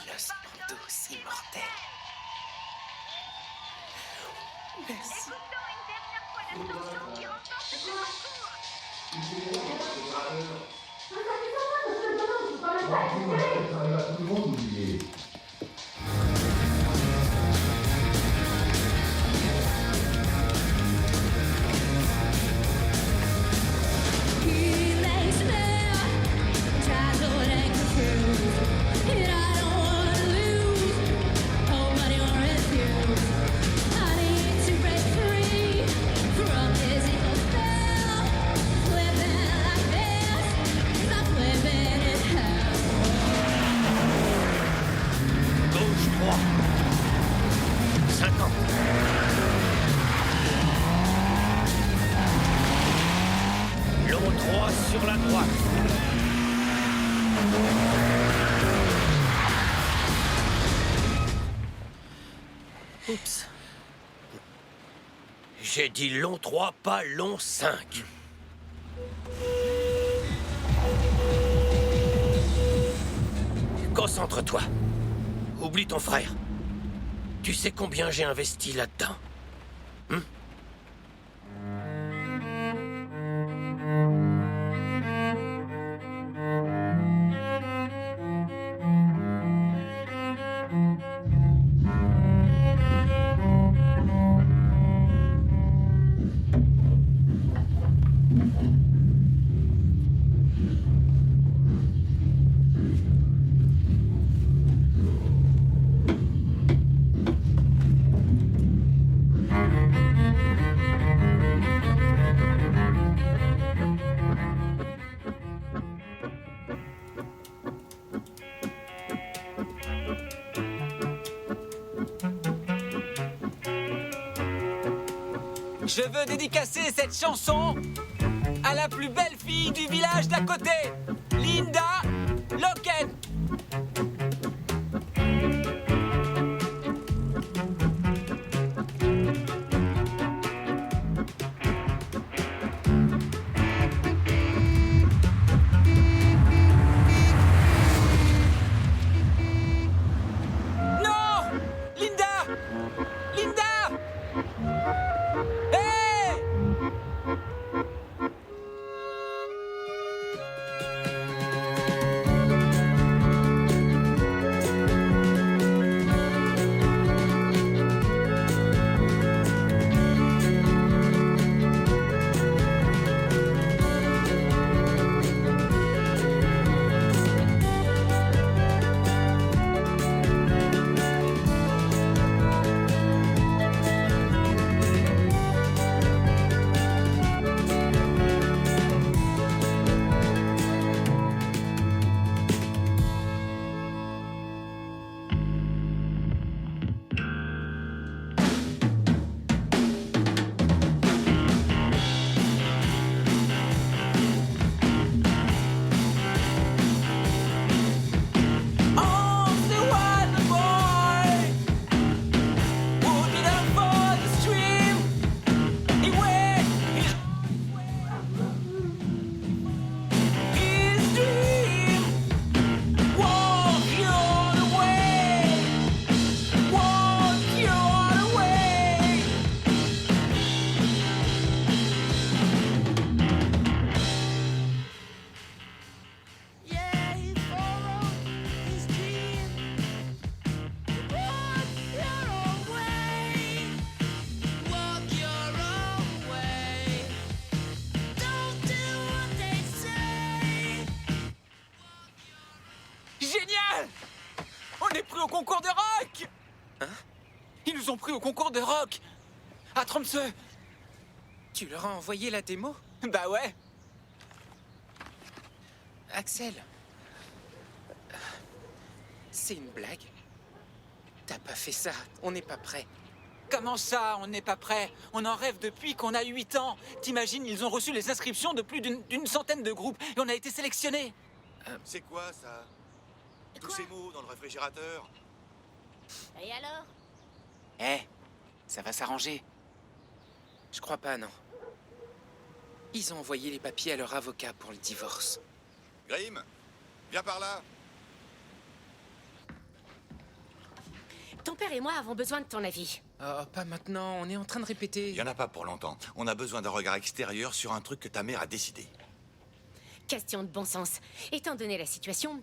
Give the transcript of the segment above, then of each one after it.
Los Mondos immortels. Merci. Écoutons une dernière fois la chanson qui remporte ce concours. Gauche 3. 50. Long 3 sur la droite. Oups. J'ai dit long 3, pas long 5. Concentre-toi. Oublie ton frère. Tu sais combien j'ai investi là-dedans? Je veux dédicacer cette chanson à la plus belle fille du village d'à côté, Linda Loken. Non! Linda! Linda! Hey! Génial! On est pris au concours de rock! Hein? Ils nous ont pris au concours de rock! À Tromsø! Tu leur as envoyé la démo? Bah ouais. Axel. C'est une blague. T'as pas fait ça, on n'est pas prêt. Comment ça, on n'est pas prêt? On en rêve depuis qu'on a 8 ans. T'imagines, ils ont reçu les inscriptions de plus d'une centaine de groupes et on a été sélectionnés. C'est quoi ça? Tous Quoi? ces mots dans le réfrigérateur? Et alors? Eh, ça va s'arranger. Je crois pas, non. Ils ont envoyé les papiers à leur avocat pour le divorce. Grim, viens par là. Ton père et moi avons besoin de ton avis. Oh, pas maintenant, on est en train de répéter. Il y en a pas pour longtemps. On a besoin d'un regard extérieur sur un truc que ta mère a décidé. Question de bon sens. Étant donné la situation,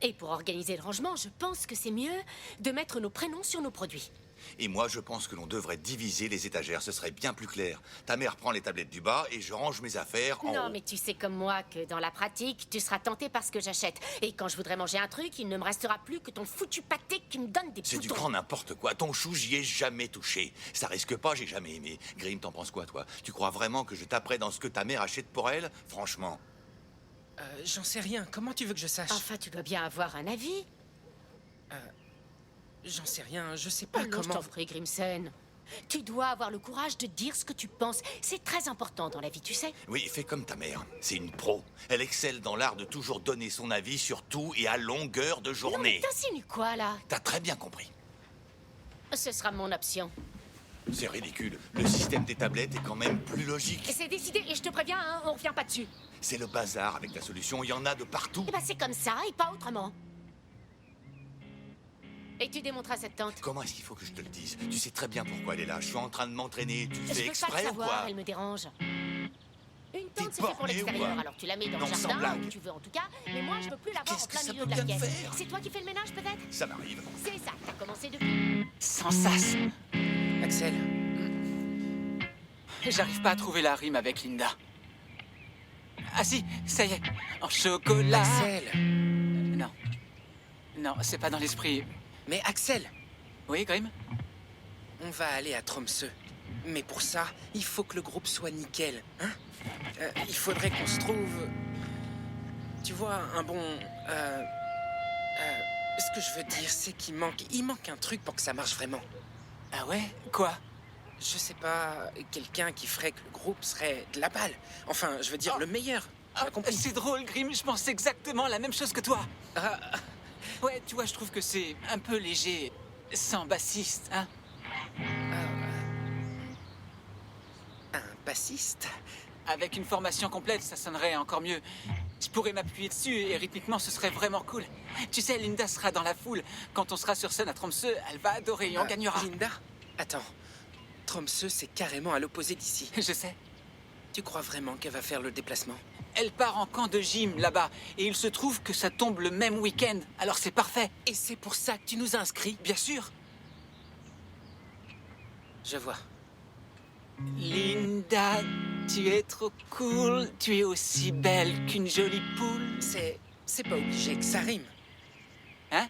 et pour organiser le rangement, je pense que c'est mieux de mettre nos prénoms sur nos produits. Et moi, je pense que l'on devrait diviser les étagères. Ce serait bien plus clair. Ta mère prend les tablettes du bas et je range mes affaires en Non, haut. mais tu sais comme moi que dans la pratique, tu seras tenté par ce que j'achète. Et quand je voudrais manger un truc, il ne me restera plus que ton foutu pâté qui me donne des C'est du boutons. grand n'importe quoi. Ton chou, j'y ai jamais touché. Ça risque pas, j'ai jamais aimé. Grim, t'en penses quoi, toi? Tu crois vraiment que je taperai dans ce que ta mère achète pour elle? Franchement. J'en sais rien, comment tu veux que je sache? Enfin, tu dois bien avoir un avis. J'en sais rien, je sais pas Oh non, je comment... t'en prie, Grimson. Tu dois avoir le courage de dire ce que tu penses. C'est très important dans la vie, tu sais. Oui, fais comme ta mère. C'est une pro. Elle excelle dans l'art de toujours donner son avis sur tout et à longueur de Non, mais journée. t'insinues quoi, là? T'as très bien compris. Ce sera mon option. C'est ridicule. Le système des tablettes est quand même plus logique. C'est décidé, et je te préviens, hein, on revient pas dessus. C'est le bazar avec la solution. Il y en a de partout. Eh ben, c'est comme ça, et pas autrement. Et tu démontreras cette tante. Comment est-ce qu'il faut que je te le dise? Tu sais très bien pourquoi elle est là. Je suis en train de m'entraîner. Tu le Je fais veux pas exprès le ou quoi? savoir, elle me dérange. Une tente, c'est fait borné pour ou l'extérieur, quoi? alors tu la mets dans Non, le sans jardin, blague. où tu veux en tout cas, mais moi je veux plus la voir en Qu'est-ce que plein ça milieu peut de la bien pièce. faire? C'est toi qui fais le ménage peut-être? Ça m'arrive. C'est ça, t'as commencé depuis. Sans sas. Axel, J'arrive pas à trouver la rime avec Linda. Ah si, ça y est. En chocolat. Axel. Non. Non, c'est pas dans l'esprit. Mais Axel, Oui, Grim? on va aller à Tromsø. Mais pour ça, il faut que le groupe soit nickel, hein? Il faudrait qu'on se trouve... Tu vois, un bon... ce que je veux dire, c'est qu'il manque un truc pour que ça marche vraiment. Ah ouais? Quoi? Je sais pas, quelqu'un qui ferait que le groupe serait de la balle. Enfin, je veux dire, Oh. le meilleur. Tu Ah, as compris? c'est drôle, Grim, je pense exactement la même chose que toi. Ah, Ouais, tu vois, je trouve que c'est un peu léger, sans bassiste, hein? un bassiste? Avec une formation complète, ça sonnerait encore mieux. Je pourrais m'appuyer dessus et rythmiquement, ce serait vraiment cool. Tu sais, Linda sera dans la foule. Quand on sera sur scène à Tromsø, elle va adorer et on gagnera. Linda? Attends. Tromsø, c'est carrément à l'opposé d'ici. Je sais. Tu crois vraiment qu'elle va faire le déplacement? Elle part en camp de gym là-bas et il se trouve que ça tombe le même week-end. Alors c'est parfait. Et c'est pour ça que tu nous as inscrits? Bien sûr. Je vois. Linda, tu es trop cool. Tu es aussi belle qu'une jolie poule. C'est pas obligé que ça rime. Hein?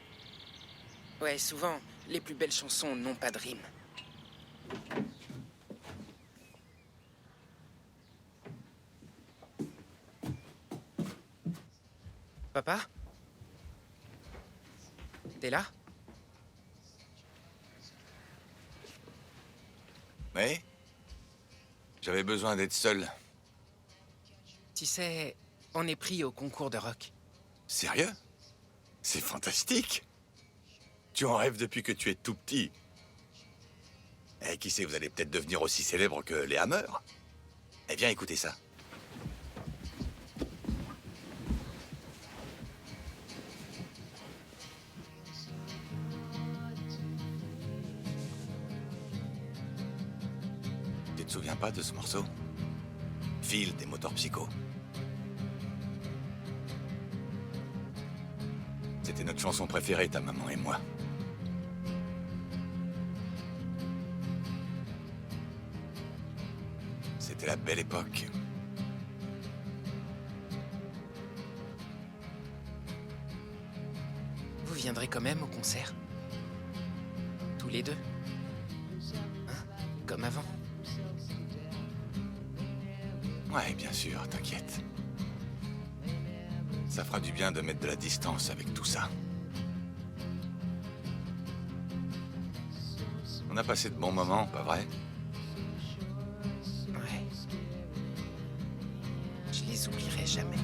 Ouais, souvent, les plus belles chansons n'ont pas de rime. Papa? T'es là? Mais j'avais besoin d'être seul. Tu sais, on est pris au concours de rock. Sérieux? C'est fantastique. Tu en rêves depuis que tu es tout petit. Et qui sait, vous allez peut-être devenir aussi célèbre que les Hammer. Eh bien, écoutez ça. Tu te souviens pas de ce morceau? Phil des Moteurs Psycho. C'était notre chanson préférée, ta maman et moi. C'était la belle époque. Vous viendrez quand même au concert? Tous les deux? Hein? Comme avant? Ouais, bien sûr, t'inquiète. Ça fera du bien de mettre de la distance avec tout ça. On a passé de bons moments, pas vrai? Ouais. Je les oublierai jamais.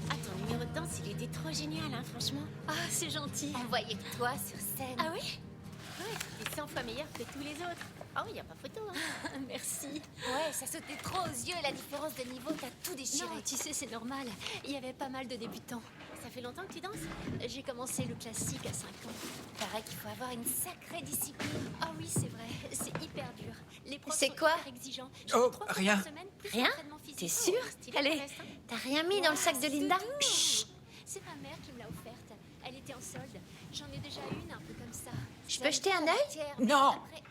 Ah, ton numéro de danse, il était trop génial, hein, franchement. Ah, c'est gentil. On voyait que toi sur scène. Ah oui? Ouais, c'était 100 fois meilleur que tous les autres. Oh, il n'y a pas photo, hein. Merci. Ouais, ça sautait trop aux yeux, la différence de niveau, t'as tout déchiré. Non, tu sais, c'est normal. Il y avait pas mal de débutants. Ça fait longtemps que tu danses? J'ai commencé le classique à 5 ans. Paraît qu'il faut avoir une sacrée discipline. Ah oui, c'est vrai. C'est hyper dur. Les profs C'est sont quoi? hyper exigeants. Oh, 3 fois rien. par semaine, plus Rien? l'entraînement physique. T'es sûr? Stylé, Allez, le reste, hein. t'as rien mis dans le sac de Linda? Chut. C'est ma mère qui me l'a offerte. Elle était en solde. J'en ai déjà une un peu comme ça. Je peux jeter un œil? Non. Après,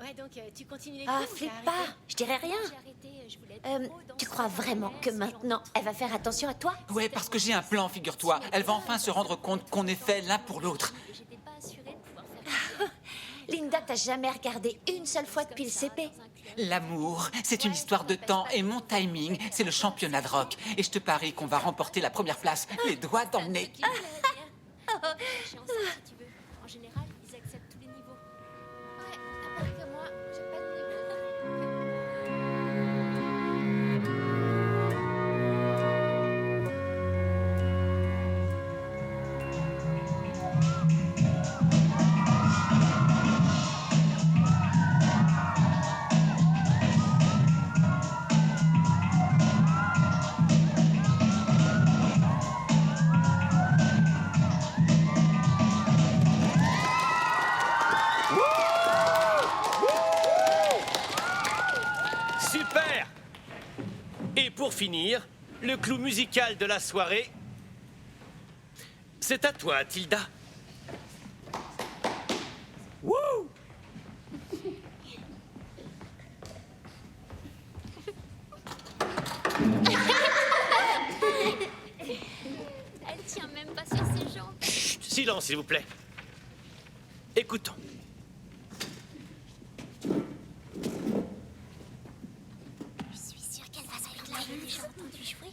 Ouais, donc tu continues les Ah, cours ou flippe t'as pas, arrêté? je dirais rien. j'ai arrêté. Je voulais être trop Tu danseuse crois vraiment que ce genre de maintenant, truc. elle va faire attention à toi? Ouais, parce que j'ai un plan, figure-toi. Elle va enfin se rendre compte qu'on est fait l'un pour l'autre. J'étais pas assurée de pouvoir faire Linda t'a jamais regardé une seule fois depuis le CP. L'amour, c'est une histoire de temps et mon timing, c'est le championnat de rock. Et je te parie qu'on va remporter la première place, les doigts dans le nez. Je suis enceinte, si tu veux. En général, ils acceptent tous les niveaux. Ouais, à part que moi, j'ai pas de niveau. Super! Et pour finir, le clou musical de la soirée, c'est à toi, Tilda. Wouh! Elle tient même pas sur ses jambes. Chut, silence, s'il vous plaît. Écoutons. Je suis sûre qu'elle va se là, j'ai déjà entendu jouer.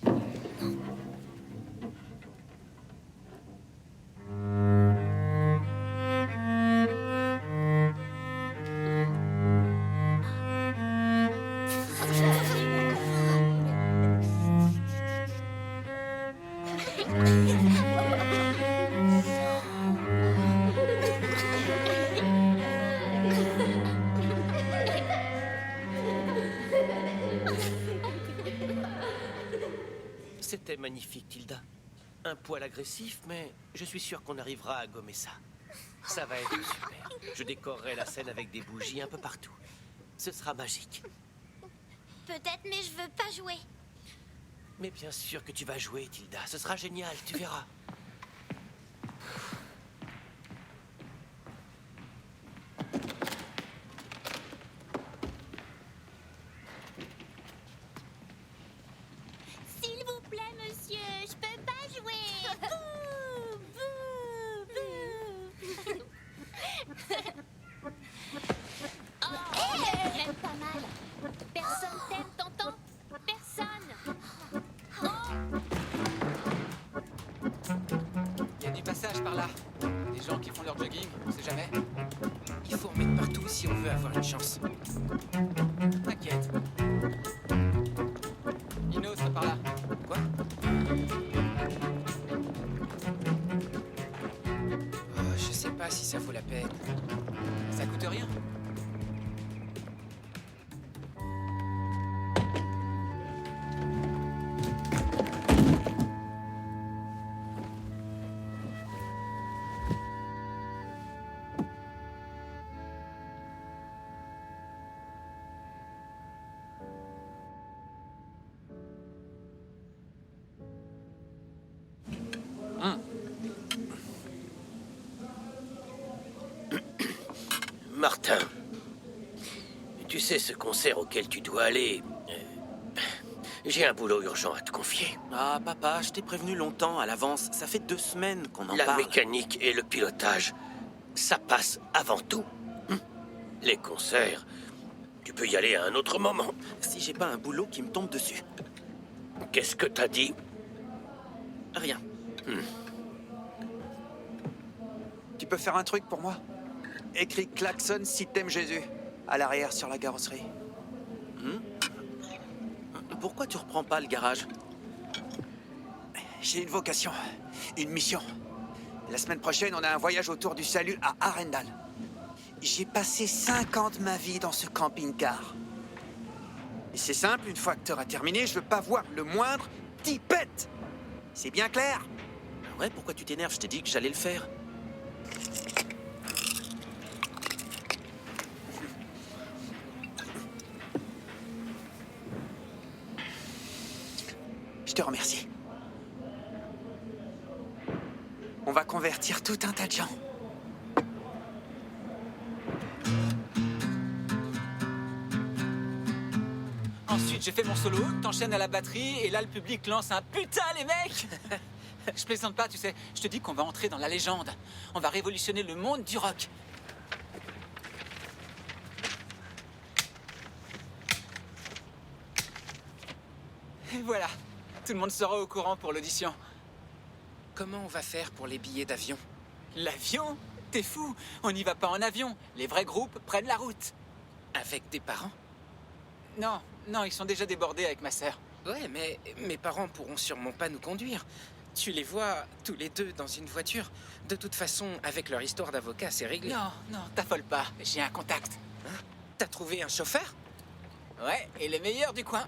C'était magnifique, Tilda. Un poil agressif, mais je suis sûr qu'on arrivera à gommer ça. Ça va être super. Je décorerai la scène avec des bougies un peu partout. Ce sera magique. Peut-être, mais je veux pas jouer. Mais bien sûr que tu vas jouer, Tilda. Ce sera génial, tu verras. S'il vous plaît, monsieur, je peux pas jouer. Même pas mal. Personne t'aime, t'entends? Personne. Il y a du passage par là. Des gens qui font leur jogging, on sait jamais. Il faut en mettre partout si on veut avoir une chance. T'inquiète. Ino sera par là. Quoi? Je sais pas si ça vaut la peine. Ça coûte rien. Martin, tu sais ce concert auquel tu dois aller. J'ai un boulot urgent à te confier. Ah, papa, je t'ai prévenu longtemps à l'avance. Ça fait 2 semaines qu'on en La parle. mécanique et le pilotage, ça passe avant tout. Les concerts, tu peux y aller à un autre moment. Si j'ai pas un boulot qui me tombe dessus. Qu'est-ce que t'as dit? Rien. Tu peux faire un truc pour moi? Écris klaxon si t'aimes Jésus. À l'arrière sur la carrosserie. Pourquoi tu reprends pas le garage? J'ai une vocation, une mission. La semaine prochaine, on a un voyage autour du salut à Arendal. J'ai passé 5 ans de ma vie dans ce camping-car. Et c'est simple, une fois que tu auras terminé, je veux pas voir le moindre petit pet. C'est bien clair? Ouais, pourquoi tu t'énerves? Je t'ai dit que j'allais le faire. Je te remercie. On va convertir tout un tas de gens. Ensuite, j'ai fait mon solo, t'enchaînes à la batterie, et là, le public lance un putain, les mecs. Je plaisante pas, tu sais. Je te dis qu'on va entrer dans la légende. On va révolutionner le monde du rock. Et voilà. Tout le monde sera au courant pour l'audition. Comment on va faire pour les billets d'avion? L'avion? T'es fou? On n'y va pas en avion. Les vrais groupes prennent la route. Avec des parents? Non, non, ils sont déjà débordés avec ma sœur. Ouais, mais mes parents pourront sûrement pas nous conduire. Tu les vois tous les deux dans une voiture. De toute façon, avec leur histoire d'avocat, c'est réglé. Non, non, t'affole pas. J'ai un contact. Hein? T'as trouvé un chauffeur? Ouais, et le meilleur du coin.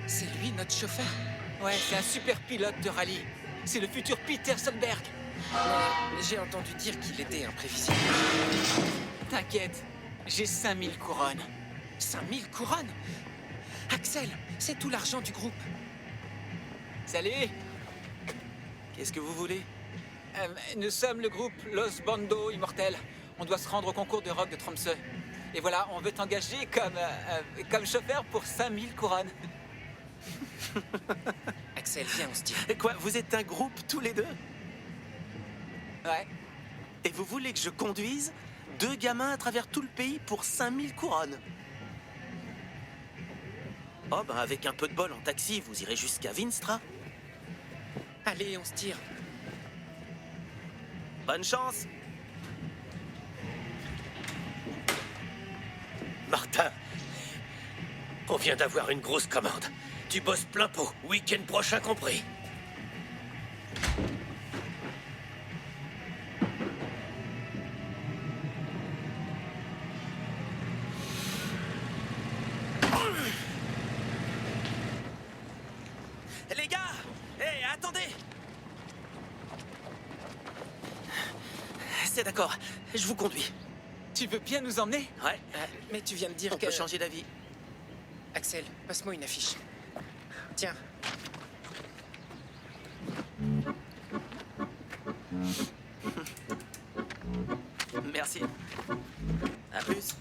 C'est lui, notre chauffeur? Ouais, c'est un super pilote de rallye. C'est le futur Peter Solberg. J'ai entendu dire qu'il était imprévisible. T'inquiète, j'ai 5000 couronnes. 5000 couronnes? Axel, c'est tout l'argent du groupe. Salut. Qu'est-ce que vous voulez? Nous sommes le groupe Los Bando Immortel. On doit se rendre au concours de rock de Tromsø. Et voilà, on veut t'engager comme chauffeur pour 5000 couronnes. Axel, viens, on se tire. Et quoi, vous êtes un groupe tous les deux? Ouais. Et vous voulez que je conduise 2 gamins à travers tout le pays pour 5000 couronnes? Oh, bah avec un peu de bol en taxi, vous irez jusqu'à Vinstra. Allez, on se tire. Bonne chance! Martin, on vient d'avoir une grosse commande. Tu bosses plein pot, week-end prochain compris. Les gars! Hé, attendez! C'est d'accord, je vous conduis. Tu veux bien nous emmener? Ouais, Mais tu viens de dire on que... peut changer d'avis. Axel, passe-moi une affiche. Tiens. Merci. À plus.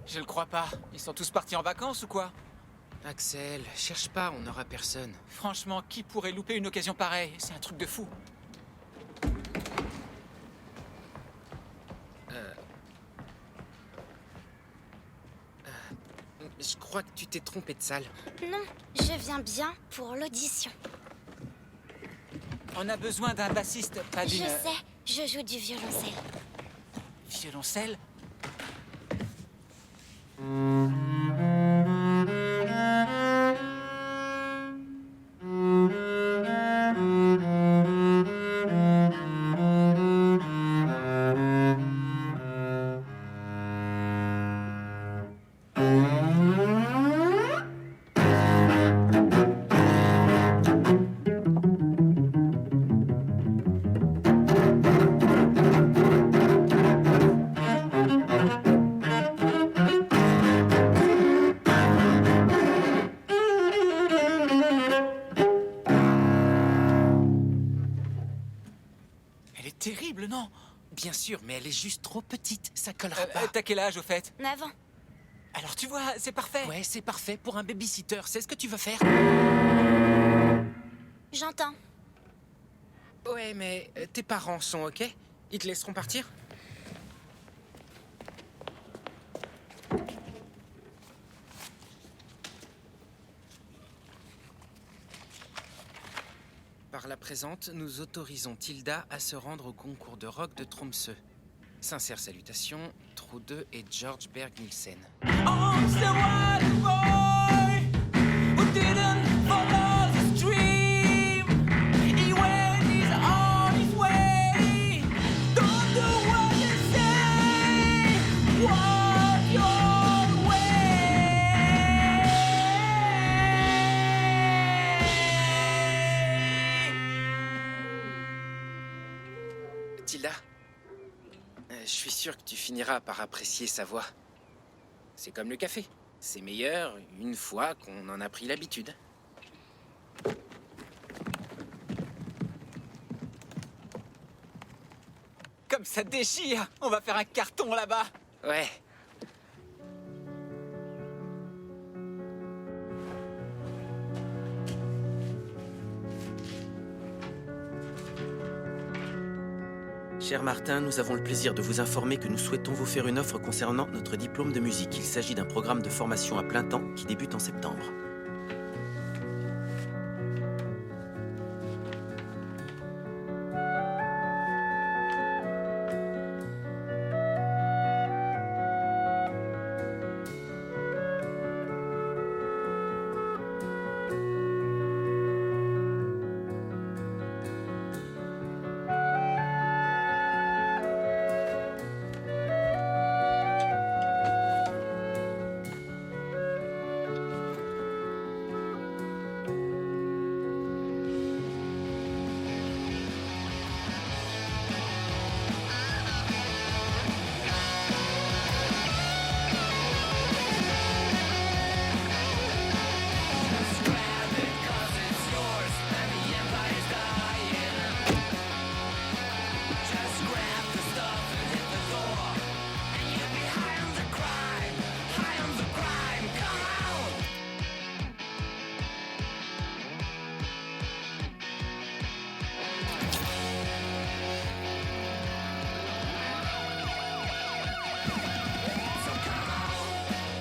Je le crois pas. Ils sont tous partis en vacances ou quoi? Axel, cherche pas, on n'aura personne. Franchement, qui pourrait louper une occasion pareille? C'est un truc de fou. Je crois que tu t'es trompé de salle. Non, je viens bien pour l'audition. On a besoin d'un bassiste, pas Je d'une... sais, je joue du violoncelle. Violoncelle? adorable, non? Bien sûr, mais elle est juste trop petite. Ça collera pas. T'as quel âge, au fait? 9 ans. Alors tu vois, c'est parfait. Ouais, c'est parfait pour un babysitter. C'est ce que tu veux faire? J'entends. Ouais, mais tes parents sont OK? Ils te laisseront partir? Par la présente, nous autorisons Tilda à se rendre au concours de rock de Tromsø. Sincères salutations, Trude et George Berg Nielsen. Tilda, je suis sûr que tu finiras par apprécier sa voix. C'est comme le café. C'est meilleur une fois qu'on en a pris l'habitude. Comme ça déchire! On va faire un carton là-bas! Ouais. Cher Martin, nous avons le plaisir de vous informer que nous souhaitons vous faire une offre concernant notre diplôme de musique. Il s'agit d'un programme de formation à plein temps qui débute en septembre.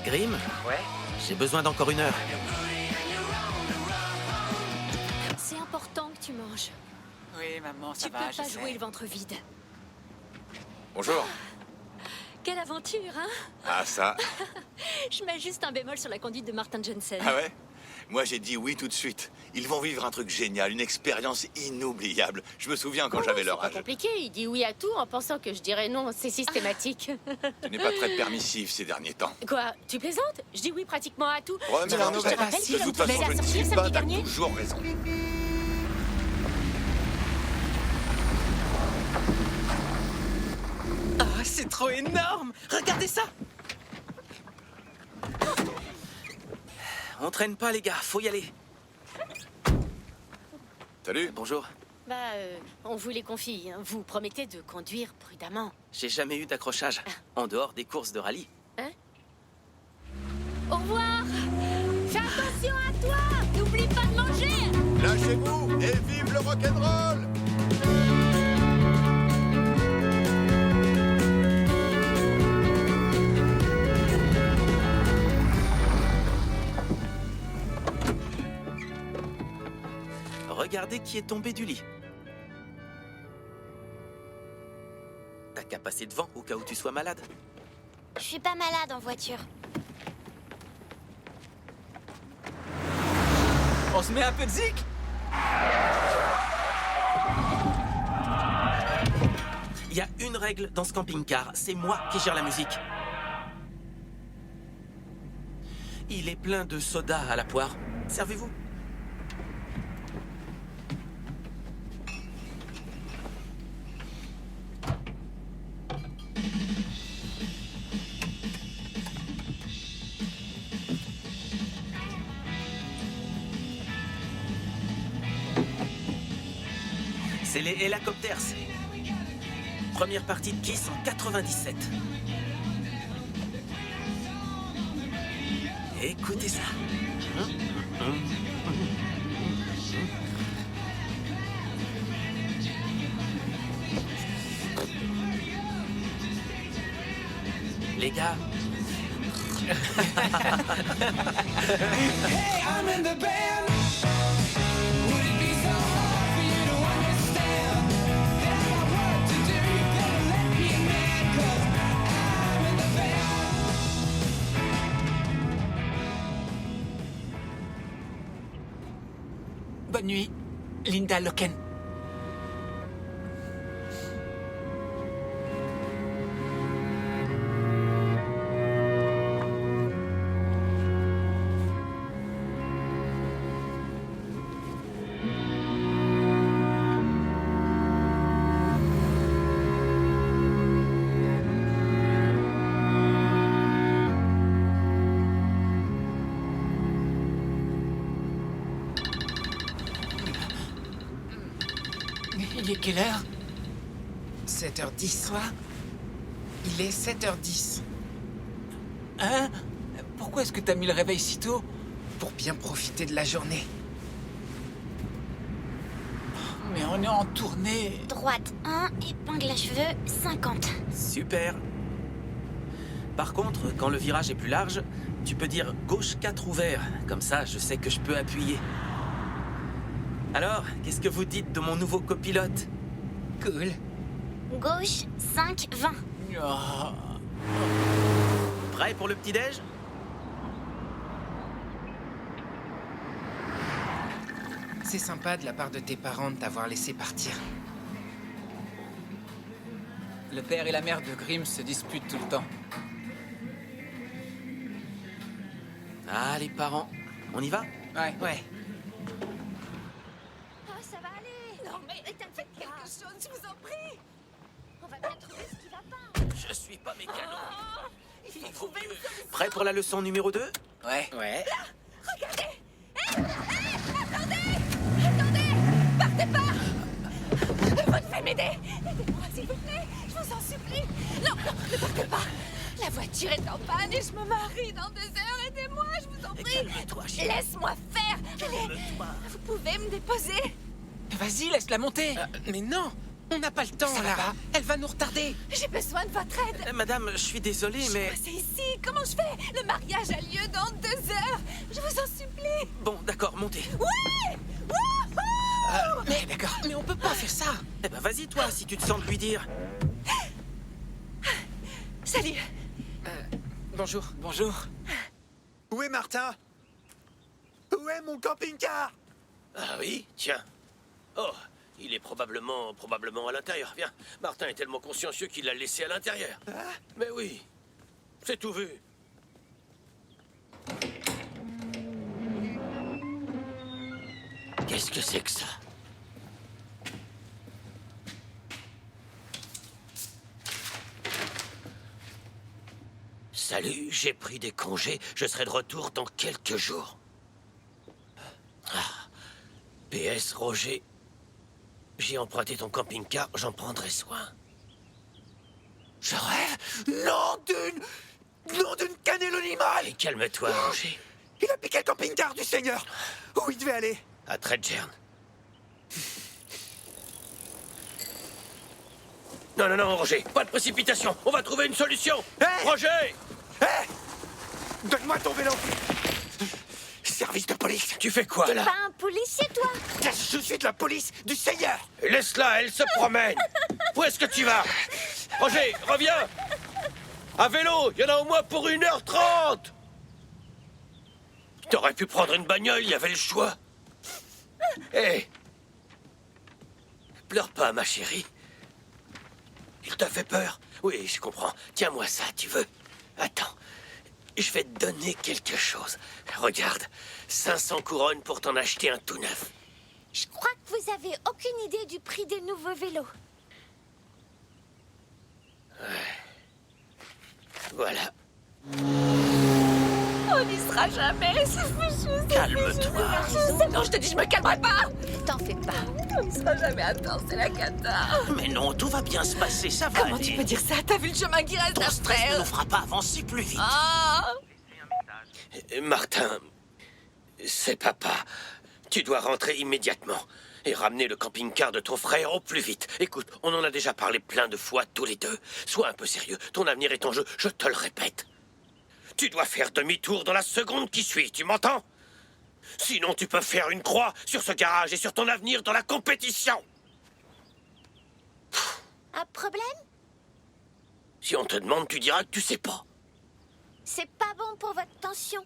Grim? Ouais? J'ai besoin d'encore une heure. C'est important que tu manges. Oui, maman, ça Tu va, peux je pas sais. jouer le ventre vide. Bonjour. Quelle aventure, hein? Ah, ça. Je mets juste un bémol sur la conduite de Martin Jensen. Ah ouais? Moi, j'ai dit oui tout de suite. Ils vont vivre un truc génial, une expérience inoubliable. Je me souviens quand j'avais leur C'est âge. pas compliqué, il dit oui à tout en pensant que je dirais non, c'est systématique. Tu n'es pas très permissif ces derniers temps. Quoi, tu plaisantes? Je dis oui pratiquement à tout. Ouais, mais Alors, non, tu te mais rappelles de qu'il a toute façon, autorisé je à ne sortir suis pas, samedi t'as dernier? toujours raison. Ah, c'est trop énorme! Regardez ça! On traîne pas, les gars, faut y aller. Salut. Bonjour. Bah, on vous les confie, hein. Vous promettez de conduire prudemment. J'ai jamais eu d'accrochage, en dehors des courses de rallye. Au revoir. Fais attention à toi. N'oublie pas de manger. Lâchez-vous et vive le rock'n'roll! Regardez qui est tombé du lit. T'as qu'à passer devant au cas où tu sois malade. Je suis pas malade en voiture. On se met un peu de zik? Il y a une règle dans ce camping-car, c'est moi qui gère la musique. Il est plein de soda à la poire. Servez-vous. C'est les hélicoptères. première partie de Kiss en 97. Écoutez ça. Les gars. Bonne nuit, Linda Loken. Il est quelle heure? 7h10. Quoi? Il est 7h10. Hein? Pourquoi est-ce que t'as mis le réveil si tôt? Pour bien profiter de la journée. Mais on est en tournée. Droite 1, épingle à cheveux 50. Super. Par contre, quand le virage est plus large, tu peux dire gauche 4 ouvert. Comme ça, je sais que je peux appuyer. Alors, qu'est-ce que vous dites de mon nouveau copilote? Cool. Gauche 5, 20. Oh. Prêt pour le petit-déj? C'est sympa de la part de tes parents de t'avoir laissé partir. Le père et la mère de Grimm se disputent tout le temps. Ah, les parents. On y va? Ouais. Ouais. Oh, ça va aller. Non, mais faites quelque chose, je vous en prie. On va bien trouver ce qui va pas. Je suis pas mécano. Il faut trouver une solution. Prêt pour la leçon numéro 2? Ouais. Ouais. Regardez. Attendez, partez pas. Vous devez m'aider. Aidez-moi, s'il vous plaît. Je vous en supplie. Non, ne partez pas. La voiture est en panne et je me marie dans 2 heures. Aidez-moi, je vous en prie. Calme-toi, chérie. Laisse-moi faire. Allez, vous pouvez me déposer. Vas-y, laisse-la monter. Mais non, on n'a pas le temps Ça va là. pas. Elle va nous retarder. J'ai besoin de votre aide. Madame, je suis désolé, mais... C'est ici. Comment je fais? Le mariage a lieu dans 2 heures. Je vous en supplie. Bon, d'accord, montez. Oui. Wouhou! Mais d'accord. Mais on peut pas faire ça. Eh ben, vas-y, toi, si tu te sens de lui dire. Salut. Bonjour. Bonjour. Où est Martin? Où est mon camping-car? Ah oui, tiens. Oh, il est probablement à l'intérieur. Viens, Martin est tellement consciencieux qu'il l'a laissé à l'intérieur. Mais oui, c'est tout vu. Qu'est-ce que c'est que ça? Salut, j'ai pris des congés. Je serai de retour dans quelques jours. Ah. PS, Roger. J'ai emprunté ton camping-car, j'en prendrai soin. Je rêve? Nom d'une cannelle animale! Et calme-toi, Roger. Il a piqué le camping-car du Seigneur! Où il devait aller? À Tredjern. Non, non, non, Roger, pas de précipitation. On va trouver une solution. Hey! Roger! Hé! Donne-moi ton vélo! Service de police! Tu fais quoi, là? Pas un policier, toi? Je suis de la police du Seigneur! Laisse-la, elle se promène. Où est-ce que tu vas? Roger, reviens. À vélo, il y en a au moins pour 1h30. T'aurais pu prendre une bagnole, il y avait le choix. Hé! Pleure pas, ma chérie. Il t'a fait peur? Oui, je comprends. Tiens-moi ça, tu veux? Attends, je vais te donner quelque chose. Regarde, 500 couronnes pour t'en acheter un tout neuf. Je crois que vous avez aucune idée du prix des nouveaux vélos. Voilà. On n'y sera jamais, ça fait chier. Calme-toi. Non, je te dis, je me calmerai pas. T'en fais pas. On n'y sera jamais à temps, c'est la cata. Mais non, tout va bien se passer, ça va Comment aller. tu peux dire ça? T'as vu le chemin qui reste Ton stress ne après? nous fera pas avancer plus vite. Ah! Martin, c'est papa. Tu dois rentrer immédiatement et ramener le camping-car de ton frère au plus vite. Écoute, on en a déjà parlé plein de fois tous les deux. Sois un peu sérieux. Ton avenir est en jeu, je te le répète. Tu dois faire demi-tour dans la seconde qui suit, tu m'entends? Sinon, tu peux faire une croix sur ce garage et sur ton avenir dans la compétition. Un problème? Si on te demande, tu diras que tu sais pas. C'est pas bon pour votre tension.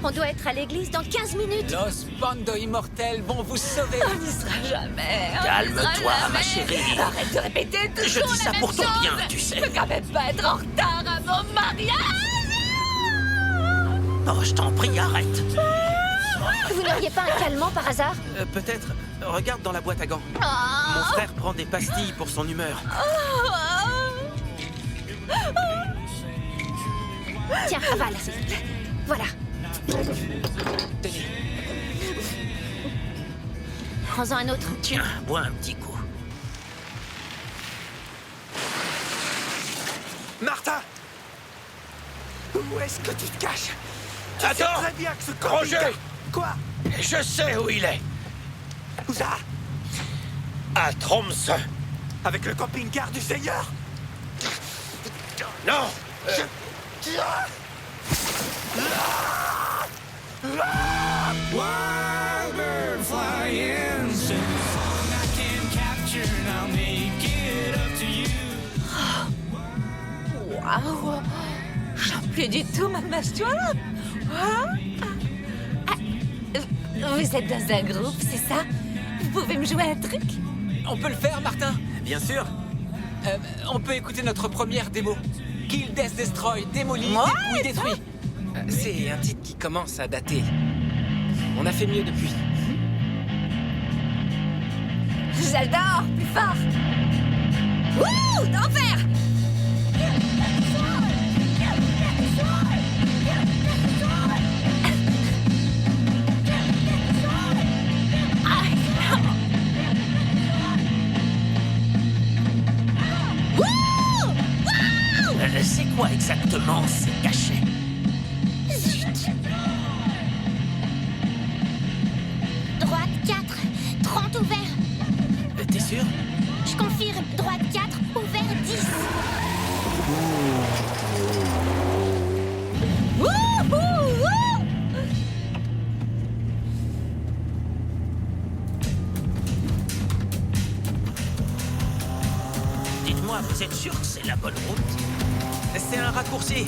On doit être à l'église dans 15 minutes. Los Bando Immortels vont vous sauver. On n'y sera jamais. On n'y Calme-toi, sera ma jamais. chérie. Arrête de répéter toujours Je dis ça la même pour ton chose. bien, tu sais. Je peux quand même pas être en retard à mon mariage. Oh, je t'en prie, arrête. Vous n'auriez pas un calmant par hasard? Peut-être. Regarde dans la boîte à gants. Ah. Mon frère prend des pastilles pour son humeur. Tiens, avale. Voilà. Tenez. Prends-en un autre. Tiens, bois un petit coup. Martin! Où est-ce que tu te caches? Tu sais Attends! très bien que ce Roger! camping-car... Quoi? Je sais où il est. Où ça? À Tromsø. Avec le camping-car du Seigneur? Non! Waouh! J'en plus du tout, maman-toi. Vous êtes dans un groupe, c'est ça? Vous pouvez me jouer un truc? On peut le faire, Martin. Bien sûr. On peut écouter notre première démo. Kill, Death, Destroy, démoli, Ouais, dépouille, détruit. C'est un titre qui commence à dater. On a fait mieux depuis. J'adore! Plus fort! Wouh! D'enfer! C'est quoi exactement ces cachets? Droite 4, 30 ouvert. T'es sûr? Je confirme. Droite 4, ouvert 10. Dites-moi, vous êtes sûr que c'est la bonne route? C'est un raccourci.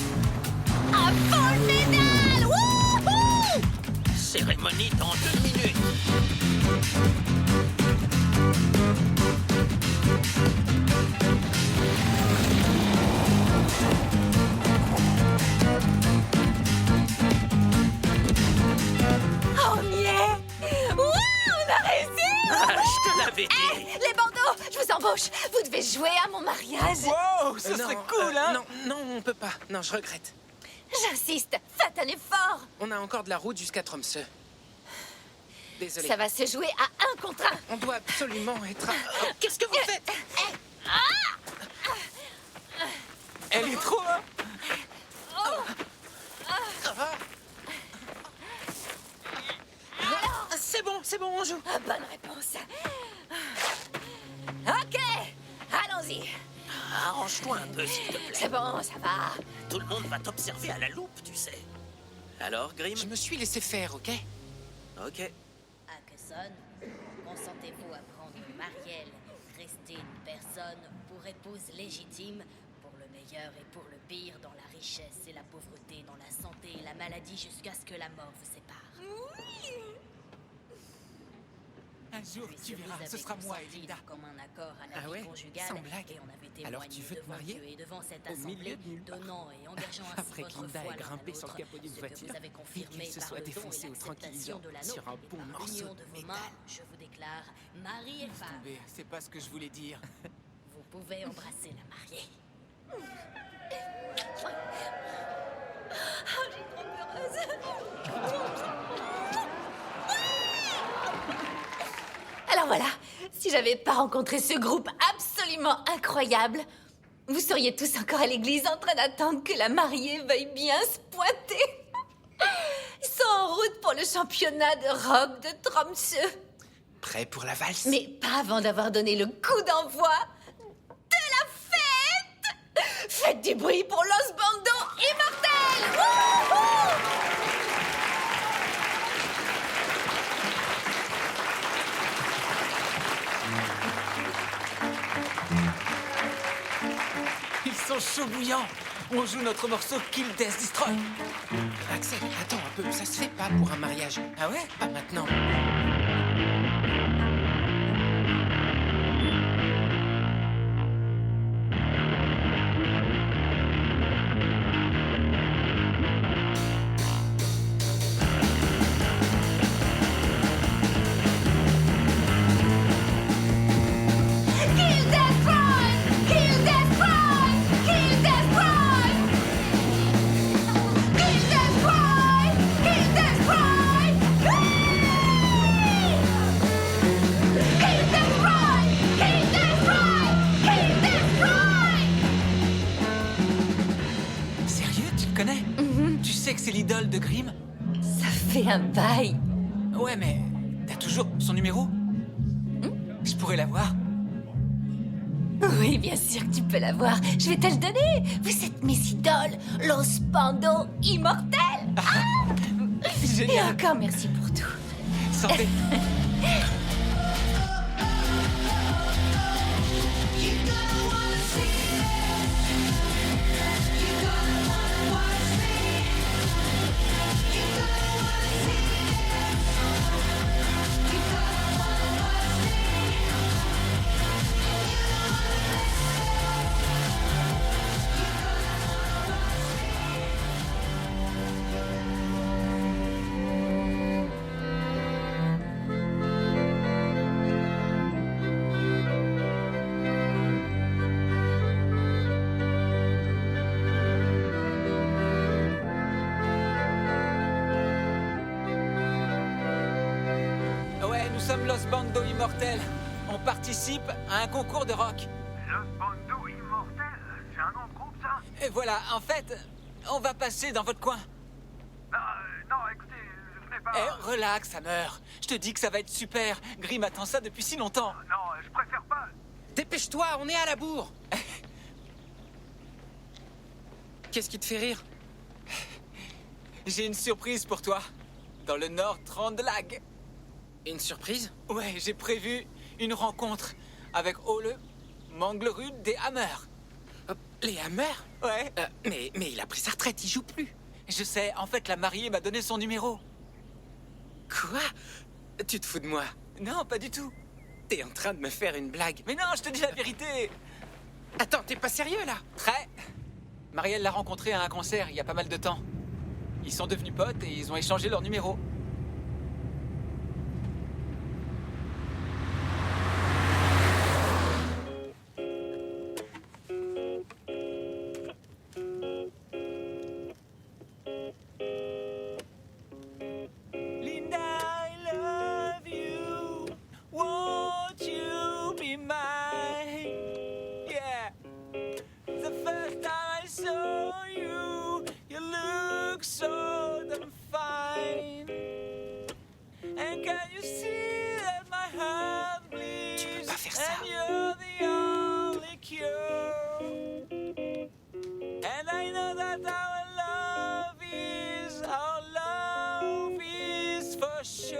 À fond le pédale! Wouhou! Cérémonie dans 2 minutes. On y est! Wouh! On a réussi! Ah, je te l'avais dit. Les bandeaux! Je vous embauche! Vous devez jouer à mon mariage! Wow, ce serait cool, hein? Non, non, on peut pas. Non, je regrette. J'insiste! Faites un effort! On a encore de la route jusqu'à Tromsø. Désolé. Ça va se jouer à 1 contre 1! On doit absolument être... Qu'est-ce que vous faites? Elle est trop, hein? C'est bon, on joue. Bonne réponse! Ok! Allons-y! Arrange-toi un peu, s'il te plaît. C'est bon, ça va! Tout le monde va t'observer à la loupe, tu sais. Alors, Grim? Je me suis laissé faire, ok? Ok. Hackeson, consentez-vous à prendre Marielle, rester une personne pour épouse légitime, pour le meilleur et pour le pire, dans la richesse et la pauvreté, dans la santé et la maladie, jusqu'à ce que la mort vous sépare. Un jour, Puisque tu vous verras, avez ce sera moi et consenti Linda. comme un accord à la Ah vie ouais? conjugale, Sans blague. et on avait témoigné Alors tu veux te devant marier Dieu et devant cette au assemblée, milieu de nulle part. donnant et engageant ainsi Après votre que Linda foi ait l'un à grimpé sur le l'autre, capot d'une ce que voiture vous avez et confirmé qu'elle se par soit le don et défoncée au l'acceptation tranquillisant de l'anneau, sur un et bon par morceau l'union de de vos métal. mains, je vous déclare mari et femme. C'est pas ce que je voulais dire. Vous pouvez embrasser la mariée. Oh, j'ai trop peureuse. Alors voilà, si j'avais pas rencontré ce groupe absolument incroyable, vous seriez tous encore à l'église en train d'attendre que la mariée veuille bien se pointer. Ils sont en route pour le championnat de rock de Tromsø. Prêt pour la valse? Mais pas avant d'avoir donné le coup d'envoi de la fête. Faites du bruit pour Los Bandos Immortels. Wouhou! Ils sont chauds bouillants. On joue notre morceau Kill Death Destroy. Axel, attends un peu, ça se fait pas pour un mariage. Ah ouais? Pas maintenant. Kill Destroy! Kill Destroy! Kill Destroy! Kill Destroy! Kill Destroy! Kill Destroy! Kill Destroy! Kill Destroy! Sérieux, tu le connais? Tu sais que c'est l'idole de Grimm? Ça fait un bail. Ouais, mais t'as toujours son numéro? Je pourrais l'avoir. Oui, bien sûr que tu peux l'avoir. Je vais te le donner. Vous êtes mes idoles, Los Bandos Immortels. Et Génial. encore merci pour tout. Santé. Ouais, nous sommes Los Bandos Immortels. On participe à un concours de rock. Los Bandos Immortels, c'est un nom de groupe, ça? Et voilà, en fait, on va passer dans votre coin. Non, écoutez, venez pas... Eh, relax, Hammer. Je te dis que ça va être super. Grimm attend ça depuis si longtemps. Non, je préfère pas... Dépêche-toi, on est à la bourre. Qu'est-ce qui te fait rire? J'ai une surprise pour toi. Dans le nord Trøndelag. Une surprise? Ouais, j'ai prévu une rencontre avec Ole Manglerud des Hammer. Les Hammers? Ouais. Mais il a pris sa retraite, il joue plus. Je sais, en fait, la mariée m'a donné son numéro. Quoi? Tu te fous de moi? Non, pas du tout. T'es en train de me faire une blague. Mais non, je te dis la vérité. Attends, t'es pas sérieux là? Très. Marielle l'a rencontré à un concert il y a pas mal de temps. Ils sont devenus potes et ils ont échangé leur numéro. Linda, I love you. Won't you be mine? Yeah. The first time I saw you, you look so damn fine. And can you see that my heart bleeds? Tu peux pas faire ça. And you're the only cure. And I know that our love is for sure.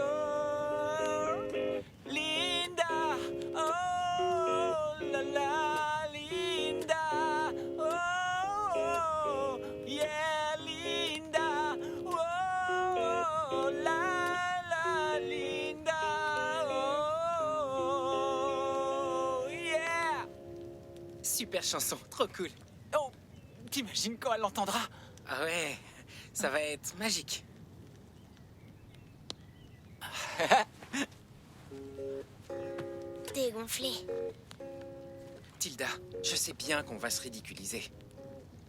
Linda, oh la la, Linda, oh yeah, Linda, oh la la, Linda, oh yeah. Super chanson, trop cool. Oh, t'imagines quand elle l'entendra? Ah ouais, ça va être magique. Dégonflé. Tilda, je sais bien qu'on va se ridiculiser.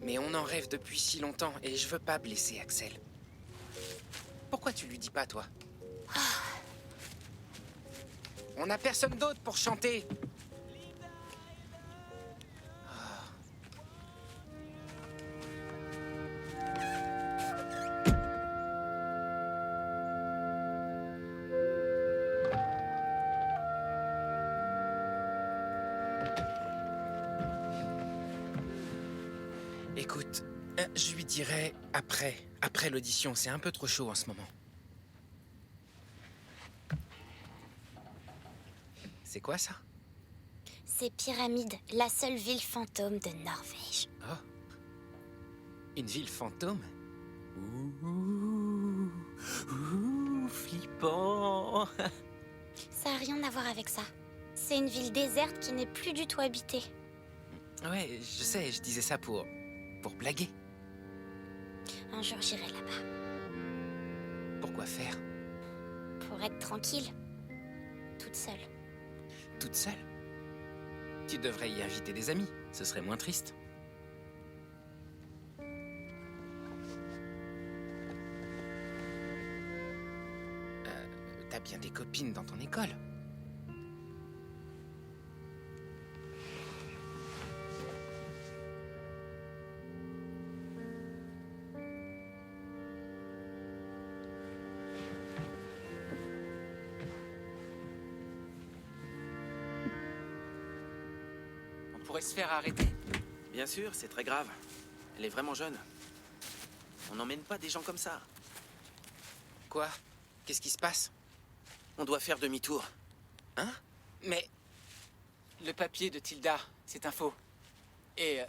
Mais on en rêve depuis si longtemps et je veux pas blesser Axel. Pourquoi tu lui dis pas, toi? On n'a personne d'autre pour chanter. Écoute, je lui dirai après l'audition. C'est un peu trop chaud en ce moment. C'est quoi ça? C'est Pyramide, la seule ville fantôme de Norvège. Oh. Une ville fantôme? Ouh, flippant. Ça n'a rien à voir avec ça. C'est une ville déserte qui n'est plus du tout habitée. Ouais, je sais, je disais ça pour blaguer. Un jour, j'irai là-bas. Pourquoi faire? Pour être tranquille. Toute seule. Toute seule? Tu devrais y inviter des amis, ce serait moins triste. T'as bien des copines dans ton école. On pourrait se faire arrêter. Bien sûr, c'est très grave. Elle est vraiment jeune. On n'emmène pas des gens comme ça. Quoi? Qu'est-ce qui se passe? On doit faire demi-tour. Hein? Mais... Le papier de Tilda, c'est un faux. Et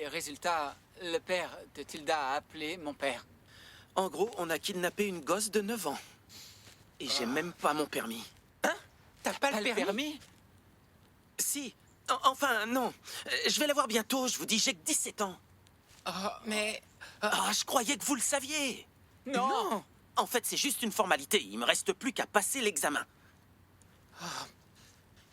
résultat, le père de Tilda a appelé mon père. En gros, on a kidnappé une gosse de 9 ans. Et j'ai même pas mon permis. Hein? T'as pas le permis? Si. Enfin, non. Je vais l'avoir bientôt, je vous dis, j'ai que 17 ans. Oh, mais... Ah, je croyais que vous le saviez. Non. En fait, c'est juste une formalité. Il me reste plus qu'à passer l'examen. Oh.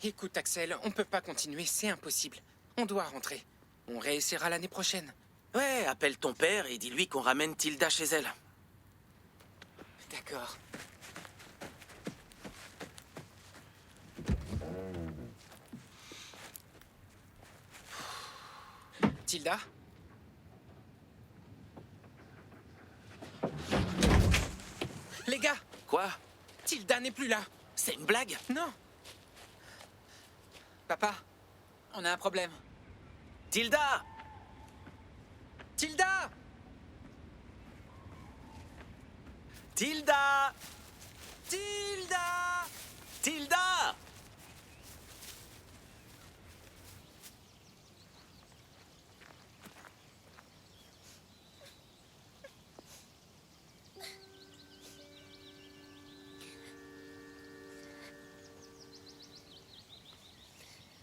Écoute, Axel, on peut pas continuer, c'est impossible. On doit rentrer. On réessayera l'année prochaine. Ouais, appelle ton père et dis-lui qu'on ramène Tilda chez elle. D'accord. Tilda? Les gars! Quoi? Tilda n'est plus là! C'est une blague? Non! Papa, on a un problème. Tilda! Tilda! Tilda! Tilda! Tilda!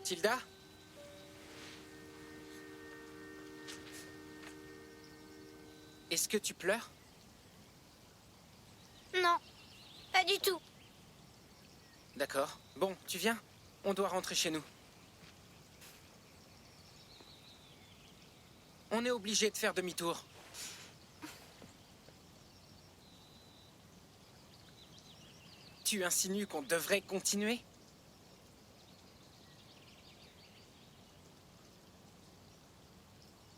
Tilda? Est-ce que tu pleures? Non, pas du tout. D'accord. Bon, tu viens? On doit rentrer chez nous. On est obligé de faire demi-tour. Tu insinues qu'on devrait continuer?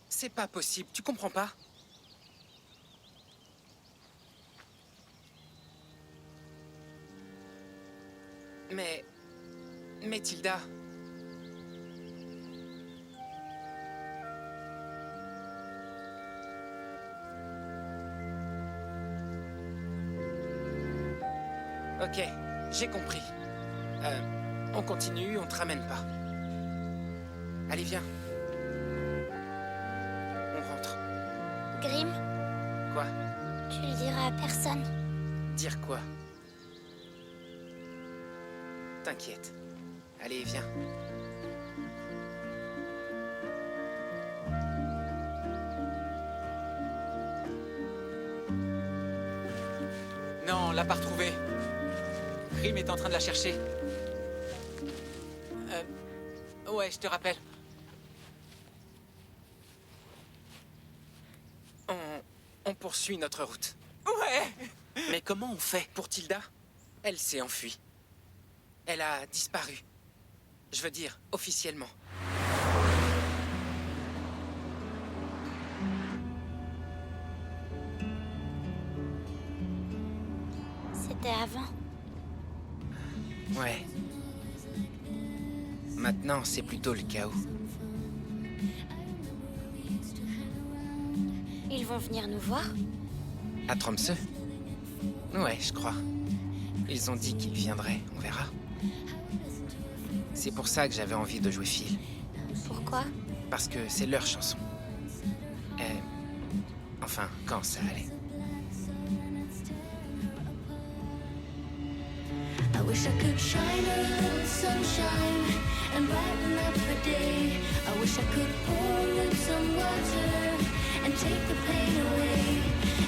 C'est pas possible, tu comprends pas? Mais Tilda... Ok, j'ai compris. On continue, on te ramène pas. Allez, viens. On rentre. Grim, Quoi? tu le diras à personne. Dire quoi? T'inquiète. Allez, viens. Non, on l'a pas retrouvée. Grim est en train de la chercher. Ouais, je te rappelle. On poursuit notre route. Ouais! Mais comment on fait? Pour Tilda, elle s'est enfuie. Elle a disparu. Je veux dire, officiellement. C'était avant. Ouais. Maintenant, c'est plutôt le chaos. Ils vont venir nous voir? À Tromsø? Ouais, je crois. Ils ont dit qu'ils viendraient, on verra. C'est pour ça que j'avais envie de jouer Phil. Pourquoi? Parce que c'est leur chanson. Enfin, quand ça allait. I wish I could shine a little sunshine and brighten up the day. I wish I could pour with some water and take the pain away.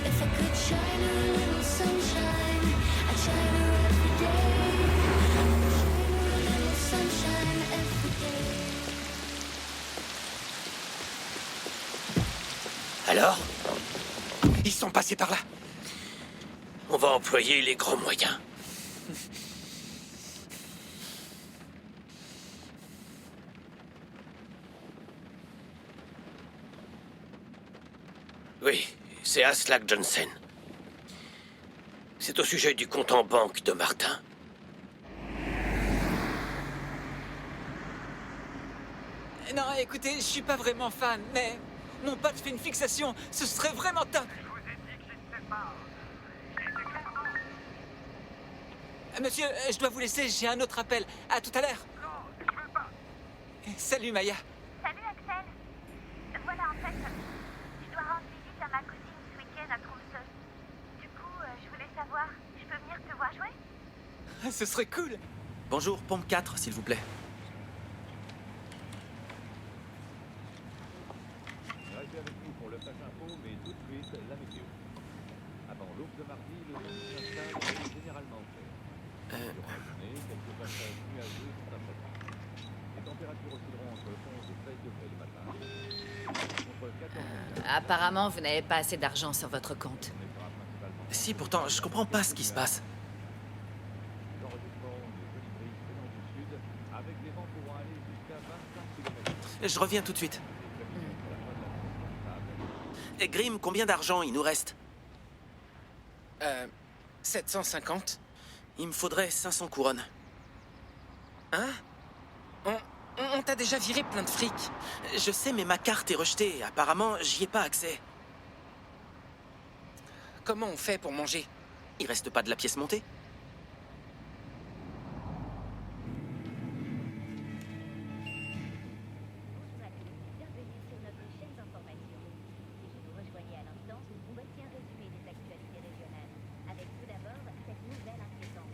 If I could shine a little sunshine, I'd shine her every day. Shine a little sunshine every day. Alors? Ils sont passés par là. On va employer les grands moyens. Oui, c'est Aslak Johnson. C'est au sujet du compte en banque de Martin. Non, écoutez, je suis pas vraiment fan, mais mon pote fait une fixation. Ce serait vraiment top. Monsieur, je dois vous laisser, j'ai un autre appel. À tout à l'heure. Salut, Maya. Salut, Axel. Voilà, en fait, je dois rendre visite à ma cousine ce week-end à Tromsø. Du coup, je voulais savoir, je peux venir te voir jouer? Ce serait cool. Bonjour, pompe 4, s'il vous plaît. Restez avec nous pour le flash info, mais tout de suite, la météo. Avant l'aube de mardi, le temps s'installe est généralement fait. Durant la journée, quelques passages nuageux sont à prévoir. Les températures oscilleront entre 11 et 16 degrés le matin. Contre 14 degrés. Apparemment, vous n'avez pas assez d'argent sur votre compte. Si, pourtant, je comprends pas ce qui se passe. L'enregistrement de jolies brises venant du sud, avec des vents pouvant aller jusqu'à 25 km. Je reviens tout de suite. Et Grim, combien d'argent il nous reste? 750. Il me faudrait 500 couronnes. Hein? On t'a déjà viré plein de fric. Je sais, mais ma carte est rejetée. Apparemment, j'y ai pas accès. Comment on fait pour manger? Il reste pas de la pièce montée? Bienvenue sur notre chaîne d'information. Si vous rejoignez à l'instant, voici un résumé des actualités régionales. Avec tout d'abord cette nouvelle inquiétante.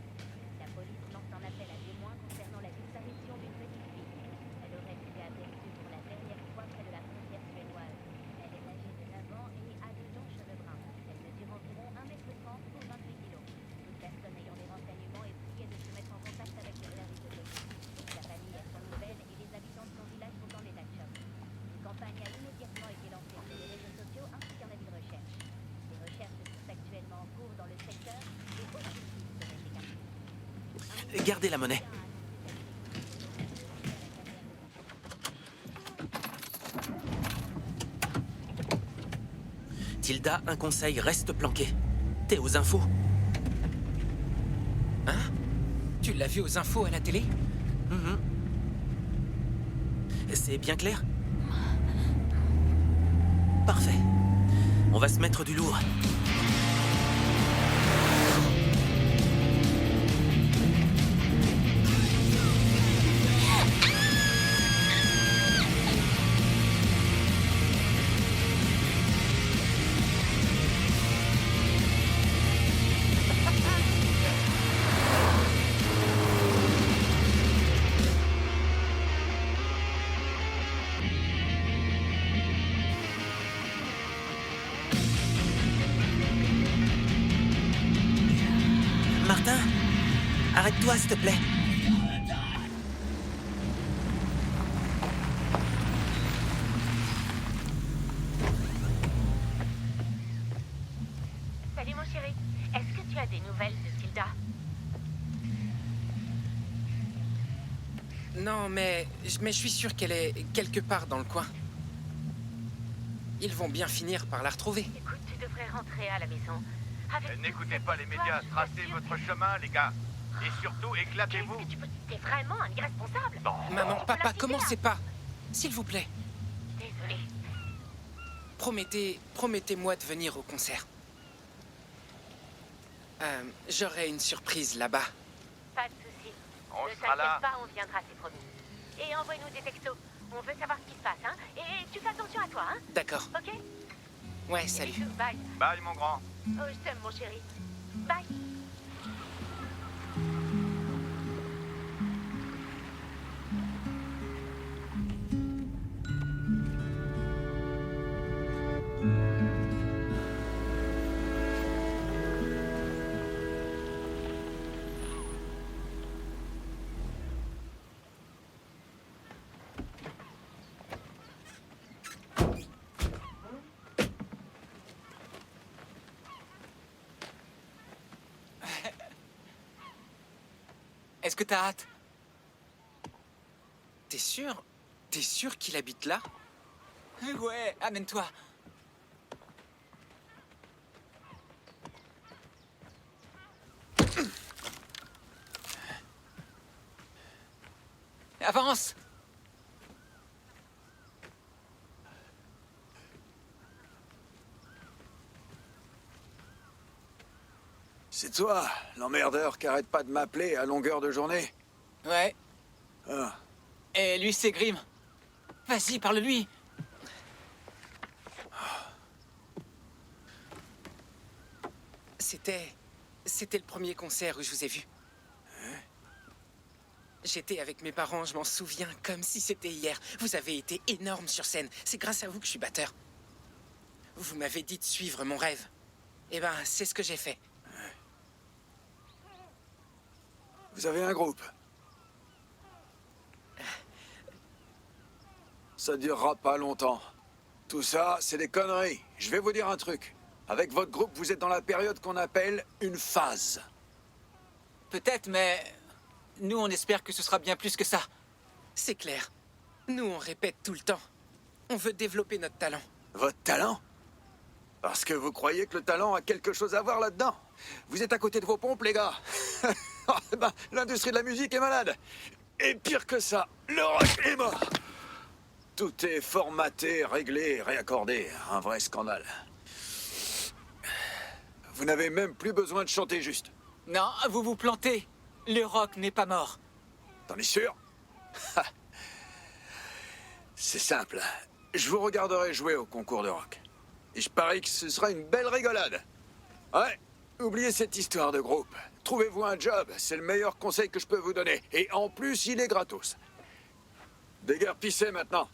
La police lance un appel à témoins concernant la disparition d'une petite fille. Elle aurait été aperçue pour la dernière fois près de la frontière suédoise. Elle est âgée de 9 ans et a de longs cheveux bruns. Elle mesure environ 1m30 ou 28 kg. Toute personne ayant des renseignements est priée de se mettre en contact avec les services de police. Sa famille a son nouvelle et les habitants de son village sont en état de choc. Une campagne a immédiatement été lancée sur les réseaux sociaux ainsi qu'un avis de recherche. Les recherches sont actuellement en cours dans le secteur et aucune piste serait écartée. Gardez la monnaie. Tilda, un conseil, reste planqué. T'es aux infos. Hein? Tu l'as vu aux infos à la télé? C'est bien clair? Parfait. On va se mettre du lourd. Martin, arrête-toi, s'il te plaît. Salut mon chéri. Est-ce que tu as des nouvelles de Tilda? Non, mais je suis sûr qu'elle est quelque part dans le coin. Ils vont bien finir par la retrouver. Écoute, tu devrais rentrer à la maison. N'écoutez pas les médias, tracez votre chemin, les gars. Et surtout, éclatez-vous. T'es vraiment un irresponsable. Maman, papa, commencez pas. S'il vous plaît. Désolée. Promettez-moi de venir au concert. J'aurai une surprise là-bas. Pas de soucis. On Ne sera là. t'inquiète pas, on viendra, c'est promis. Et envoie-nous des textos. On veut savoir ce qui se passe, hein. Et tu fais attention à toi, hein. D'accord. Ok? Ouais, salut. Bisous, bye. Bye, mon grand. Oh, je t'aime, mon chéri. Bye. Est-ce que t'as hâte? T'es sûr? T'es sûr qu'il habite là? Ouais, amène-toi. Avance! C'est toi, l'emmerdeur qui arrête pas de m'appeler à longueur de journée? Ouais. Ah. Et lui, c'est Grim. Vas-y, parle-lui. C'était le premier concert où je vous ai vu. J'étais avec mes parents, je m'en souviens comme si c'était hier. Vous avez été énorme sur scène. C'est grâce à vous que je suis batteur. Vous m'avez dit de suivre mon rêve. Eh ben, c'est ce que j'ai fait. Vous avez un groupe? Ça durera pas longtemps. Tout ça, c'est des conneries. Je vais vous dire un truc. Avec votre groupe, vous êtes dans la période qu'on appelle une phase. Peut-être, mais nous, on espère que ce sera bien plus que ça. C'est clair. Nous, on répète tout le temps. On veut développer notre talent. Votre talent? Parce que vous croyez que le talent a quelque chose à voir là-dedans? Vous êtes à côté de vos pompes, les gars. Ben, l'industrie de la musique est malade. Et pire que ça, le rock est mort. Tout est formaté, réglé, réaccordé. Un vrai scandale. Vous n'avez même plus besoin de chanter juste. Non, vous vous plantez. Le rock n'est pas mort. T'en es sûr? C'est simple. Je vous regarderai jouer au concours de rock. Et je parie que ce sera une belle rigolade. Ouais, oubliez cette histoire de groupe. Trouvez-vous un job, c'est le meilleur conseil que je peux vous donner. Et en plus, il est gratos. Déguerpissez maintenant.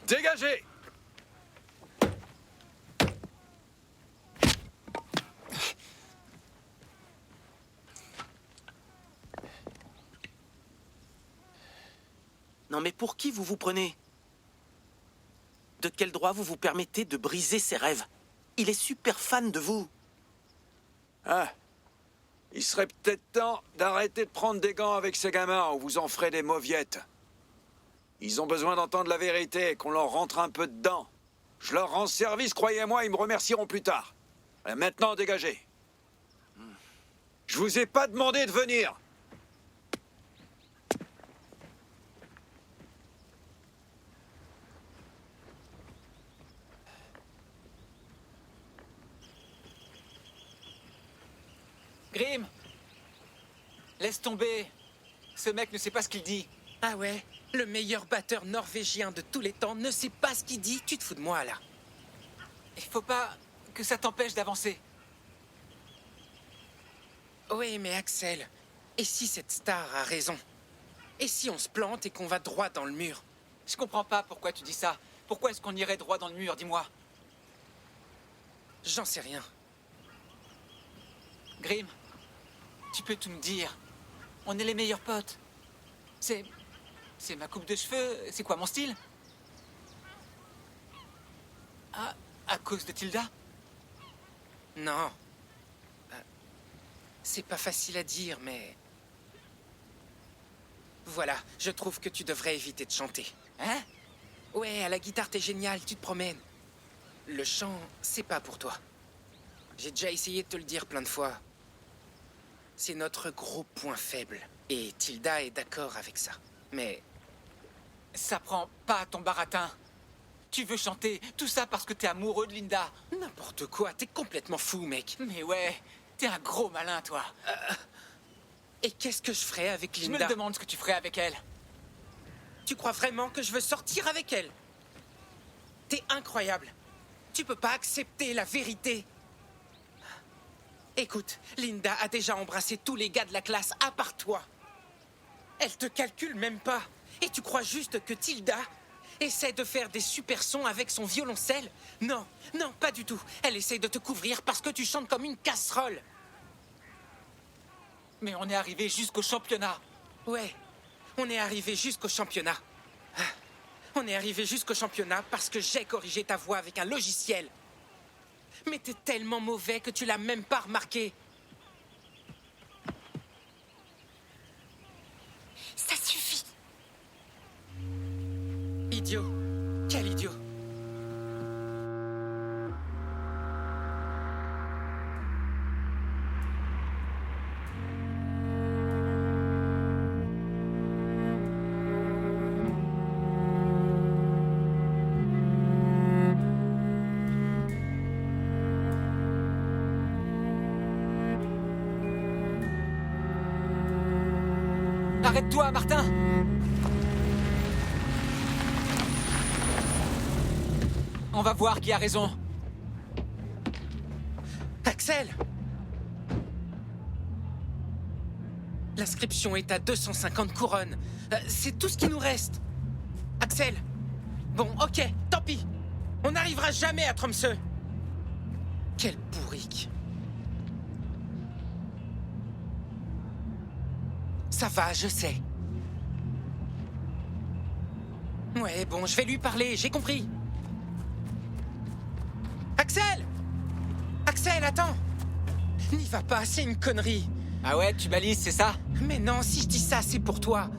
Dégagez! Non mais pour qui vous vous prenez? De quel droit vous vous permettez de briser ses rêves? Il est super fan de vous. Ah, il serait peut-être temps d'arrêter de prendre des gants avec ces gamins ou vous en ferez des mauviettes. Ils ont besoin d'entendre la vérité, qu'on leur rentre un peu dedans. Je leur rends service, croyez-moi, ils me remercieront plus tard. Et maintenant, dégagez. Je vous ai pas demandé de venir. Grim! Laisse tomber. Ce mec ne sait pas ce qu'il dit. Ah ouais? Le meilleur batteur norvégien de tous les temps ne sait pas ce qu'il dit? Tu te fous de moi, là? Il faut pas que ça t'empêche d'avancer. Oui, mais Axel, et si cette star a raison? Et si on se plante et qu'on va droit dans le mur? Je comprends pas pourquoi tu dis ça. Pourquoi est-ce qu'on irait droit dans le mur, dis-moi? J'en sais rien. Grim, tu peux tout me dire. On est les meilleurs potes. C'est ma coupe de cheveux. C'est quoi mon style? À cause de Tilda? Non. C'est pas facile à dire, mais... Voilà, je trouve que tu devrais éviter de chanter. Hein? Ouais, à la guitare, t'es génial, tu te promènes. Le chant, c'est pas pour toi. J'ai déjà essayé de te le dire plein de fois. C'est notre gros point faible. Et Tilda est d'accord avec ça. Mais... Ça prend pas ton baratin. Tu veux chanter, tout ça parce que t'es amoureux de Linda. N'importe quoi, t'es complètement fou, mec. Mais ouais, t'es un gros malin, toi. Et qu'est-ce que je ferais avec Linda? Je me demande ce que tu ferais avec elle. Tu crois vraiment que je veux sortir avec elle? T'es incroyable. Tu peux pas accepter la vérité. Écoute, Linda a déjà embrassé tous les gars de la classe à part toi. Elle te calcule même pas. Et tu crois juste que Tilda essaie de faire des super sons avec son violoncelle? Non, non, pas du tout. Elle essaie de te couvrir parce que tu chantes comme une casserole. Mais on est arrivé jusqu'au championnat. Ouais, on est arrivé jusqu'au championnat. On est arrivé jusqu'au championnat parce que j'ai corrigé ta voix avec un logiciel. Mais t'es tellement mauvais que tu l'as même pas remarqué. Ça suffit. Idiot. Quel idiot. Arrête-toi, Martin! On va voir qui a raison. Axel! L'inscription est à 250 couronnes. C'est tout ce qui nous reste. Axel! Bon, ok, tant pis. On n'arrivera jamais à Tromsø. Quel bourrique. Ça va, je sais. Ouais, bon, je vais lui parler, j'ai compris. Axel! Axel, attends! N'y va pas, c'est une connerie. Ah ouais, tu balises, c'est ça? Mais non, si je dis ça, c'est pour toi.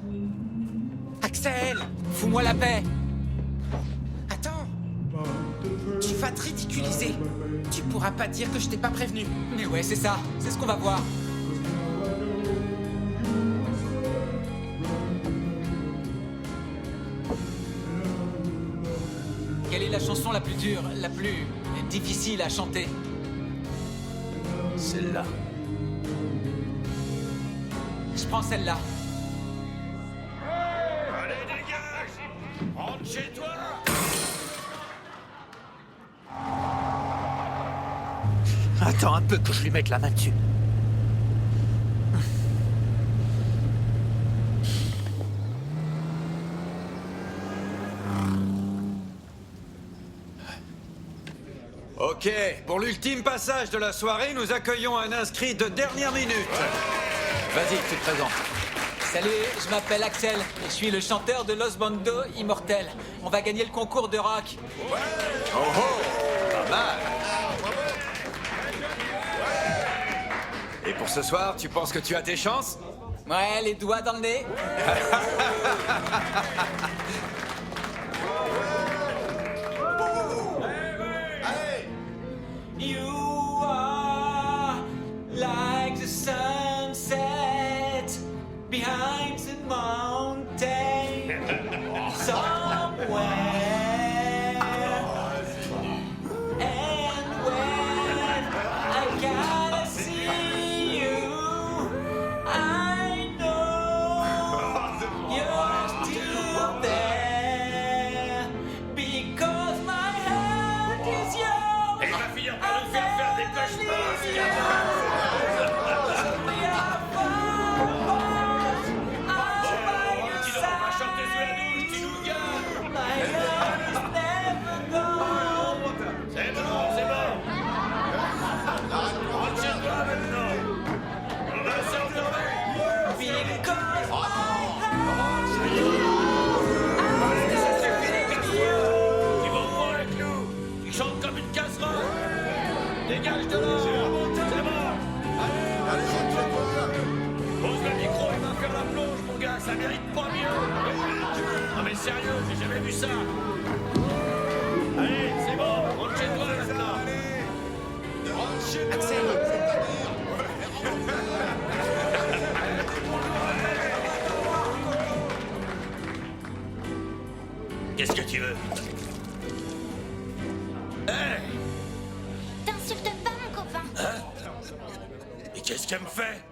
Axel! Fous-moi la paix! Attends! Tu vas te ridiculiser. Tu pourras pas dire que je t'ai pas prévenu. Mais ouais, c'est ça, c'est ce qu'on va voir. Quelle est la chanson la plus dure, la plus difficile à chanter? Celle-là. Je prends celle-là. Allez, dégage! Rentre chez toi! Attends un peu que je lui mette la main dessus. Ok, pour l'ultime passage de la soirée, nous accueillons un inscrit de dernière minute. Vas-y, tu te présentes. Salut, je m'appelle Axel et je suis le chanteur de Los Bando Immortel. On va gagner le concours de rock. Oh oh, pas mal. Et pour ce soir, tu penses que tu as tes chances? Ouais, les doigts dans le nez. You are like the sunset behind the mountain somewhere. And when I gotta see you, I know you're still there. dégage de là. C'est bon. Allez, pose le micro et va faire la plonge, mon gars. Ça mérite pas mieux. Non mais sérieux, j'ai jamais vu ça. Allez, c'est bon. Rentre chez toi maintenant. Axel. Qu'est-ce que tu veux? Hey! T'insultes pas, mon copain. Hein? Et qu'est-ce qu'elle me fait?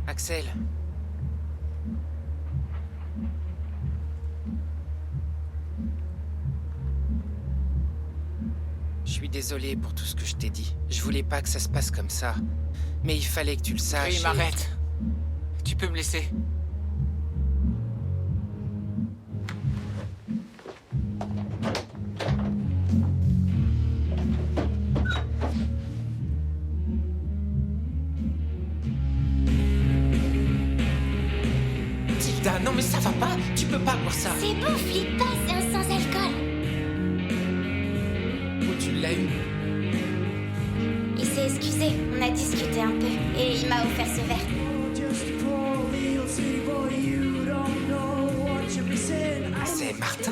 Axel. Je suis désolé pour tout ce que je t'ai dit. Je voulais pas que ça se passe comme ça. Mais il fallait que tu le saches. Oui, m'arrête. Tu peux me laisser. Tilda, non mais ça va pas. Tu peux pas boire ça. C'est bon, flippe pas, c'est un sans alcool. Où tu l'as eu? Il s'est excusé, on a discuté un peu, et il m'a offert ce verre. C'est Martin.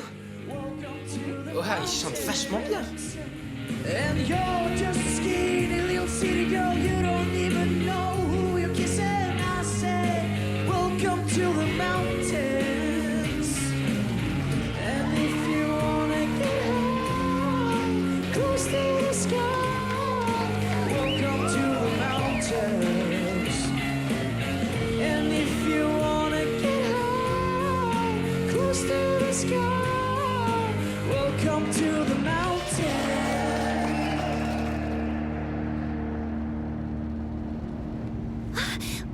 Oh, il chante vachement bien. And you're just a skinny little city girl, you don't even know who you're kissing. I said, welcome to the mountains. And if you wanna get high, close to the sky, welcome to the mountains. And if you wanna get high, close to the sky, welcome to the mountains.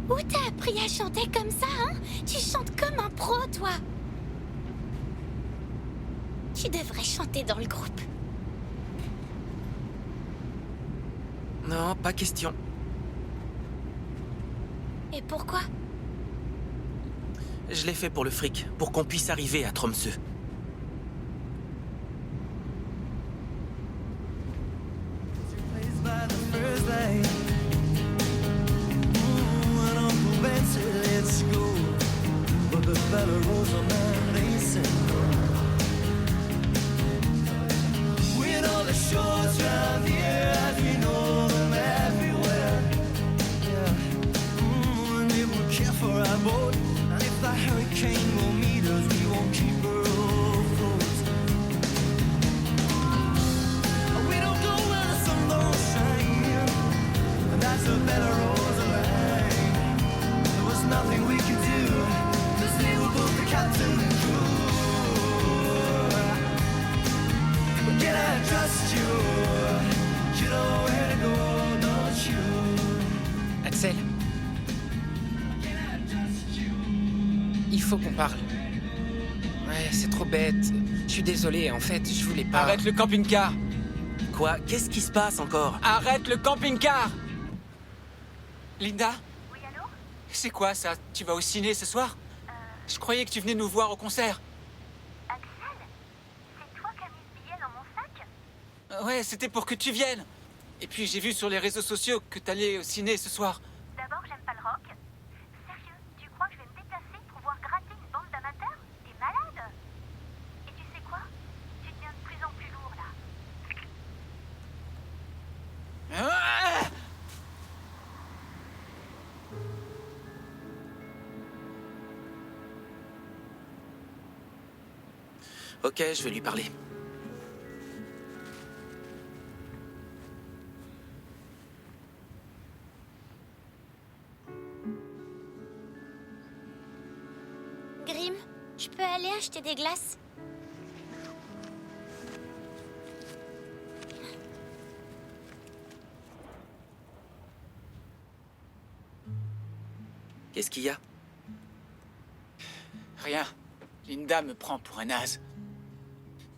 Où t'as appris à chanter comme ça, hein? Tu chantes comme un pro, toi. Tu devrais chanter dans le groupe. Non, pas question. Et pourquoi? Je l'ai fait pour le fric, pour qu'on puisse arriver à Tromsø. Axel. Il faut qu'on parle. Ouais, c'est trop bête. Je suis désolé, en fait, je voulais pas... Arrête le camping-car. Quoi? Qu'est-ce qui se passe encore? Arrête le camping-car. Linda? Oui, allô? C'est quoi ça? Tu vas au ciné ce soir? Je croyais que tu venais nous voir au concert. Axel? C'est toi qui as mis ce billet dans mon sac? Ouais, c'était pour que tu viennes. Et puis j'ai vu sur les réseaux sociaux que t'allais au ciné ce soir. D'abord, j'aime pas le rock. Sérieux, tu crois que je vais me déplacer pour voir gratter une bande d'amateurs? T'es malade? Et tu sais quoi? Tu deviens de plus en plus lourd, là. Ah! Ok, je vais lui parler. Grim, je peux aller acheter des glaces? Qu'est-ce qu'il y a? Rien. Linda me prend pour un naze.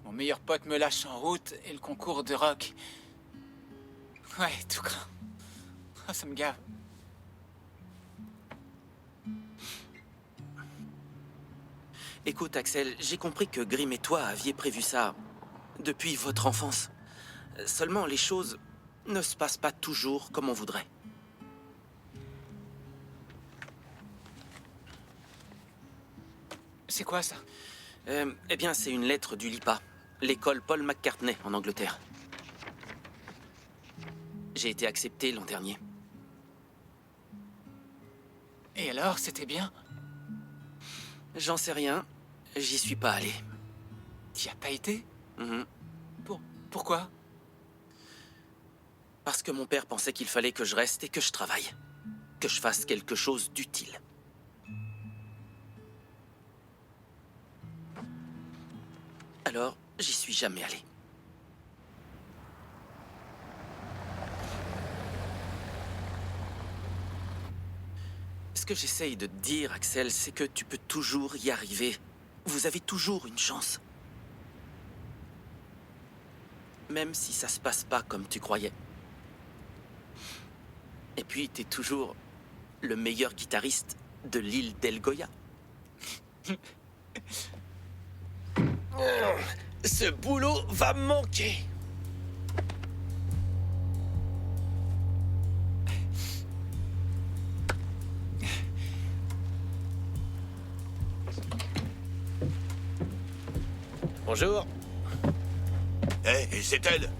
Mon meilleur pote me lâche en route et le concours de rock. Ouais, tout craint. Oh, ça me gave. Écoute, Axel, j'ai compris que Grimm et toi aviez prévu ça depuis votre enfance. Seulement, les choses ne se passent pas toujours comme on voudrait. C'est quoi ça? Eh bien, c'est une lettre du LIPA, l'école Paul McCartney en Angleterre. J'ai été accepté l'an dernier. Et alors, c'était bien? J'en sais rien, j'y suis pas allé. T'y as pas été? Mhm. Pourquoi? Parce que mon père pensait qu'il fallait que je reste et que je travaille. Que je fasse quelque chose d'utile. Alors, j'y suis jamais allé. Ce que j'essaye de te dire, Axel, c'est que tu peux toujours y arriver. Vous avez toujours une chance. Même si ça se passe pas comme tu croyais. Et puis, t'es toujours le meilleur guitariste de l'île d'El Goya. Ce boulot va me manquer. Bonjour. Eh, c'est elle.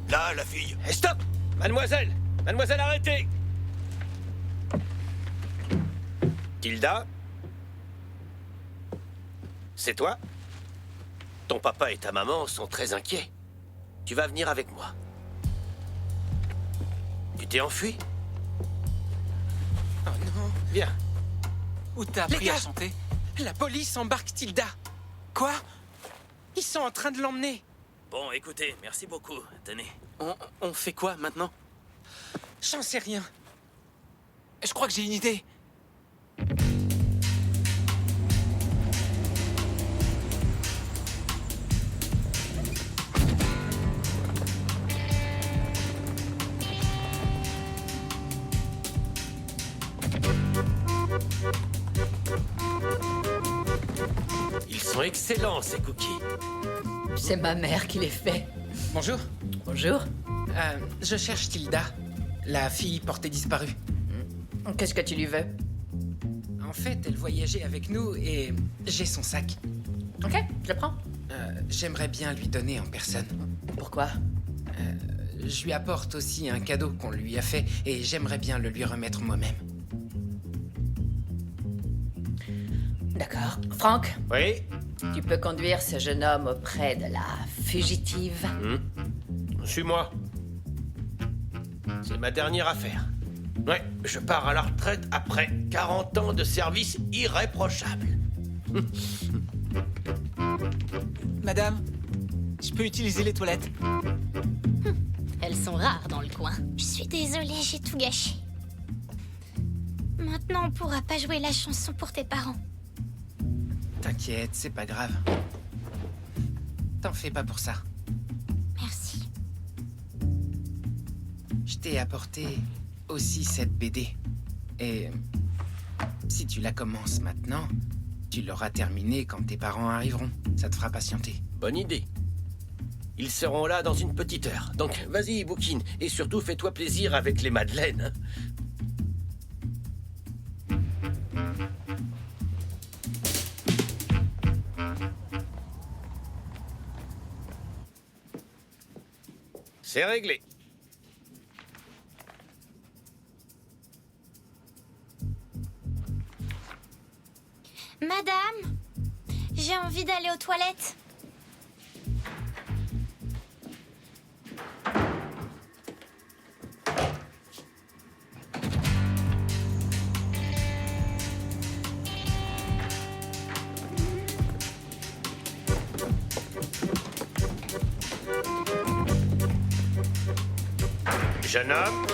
Là, la fille. Eh, stop! Mademoiselle! Mademoiselle, arrêtez! Tilda? C'est toi? Ton papa et ta maman sont très inquiets. Tu vas venir avec moi. Tu t'es enfui? Oh non. Viens. Où t'as Les appris gars, à chanter? La police embarque Tilda. Quoi? Ils sont en train de l'emmener. Bon, écoutez, merci beaucoup. Tenez. On fait quoi maintenant? J'en sais rien. Je crois que j'ai une idée. Ils sont excellents, ces cookies. C'est ma mère qui les fait. Bonjour. Bonjour. Je cherche Tilda, la fille portée disparue. Qu'est-ce que tu lui veux? En fait, elle voyageait avec nous et j'ai son sac. Ok, je le prends. J'aimerais bien lui donner en personne. Pourquoi? Je lui apporte aussi un cadeau qu'on lui a fait et j'aimerais bien le lui remettre moi-même. D'accord. Franck? Oui? Tu peux conduire ce jeune homme auprès de la fugitive? Suis-moi. C'est ma dernière affaire. Ouais, je pars à la retraite après 40 ans de service irréprochable. Madame, je peux utiliser les toilettes? Elles sont rares dans le coin. Je suis désolée, j'ai tout gâché. Maintenant, on pourra pas jouer la chanson pour tes parents. T'inquiète, c'est pas grave. T'en fais pas pour ça. Merci. Je t'ai apporté aussi cette BD. Et si tu la commences maintenant, tu l'auras terminée quand tes parents arriveront. Ça te fera patienter. Bonne idée. Ils seront là dans une petite heure. Donc, vas-y, bouquine. Et surtout, fais-toi plaisir avec les madeleines. C'est réglé. Madame, j'ai envie d'aller aux toilettes. Jeune homme.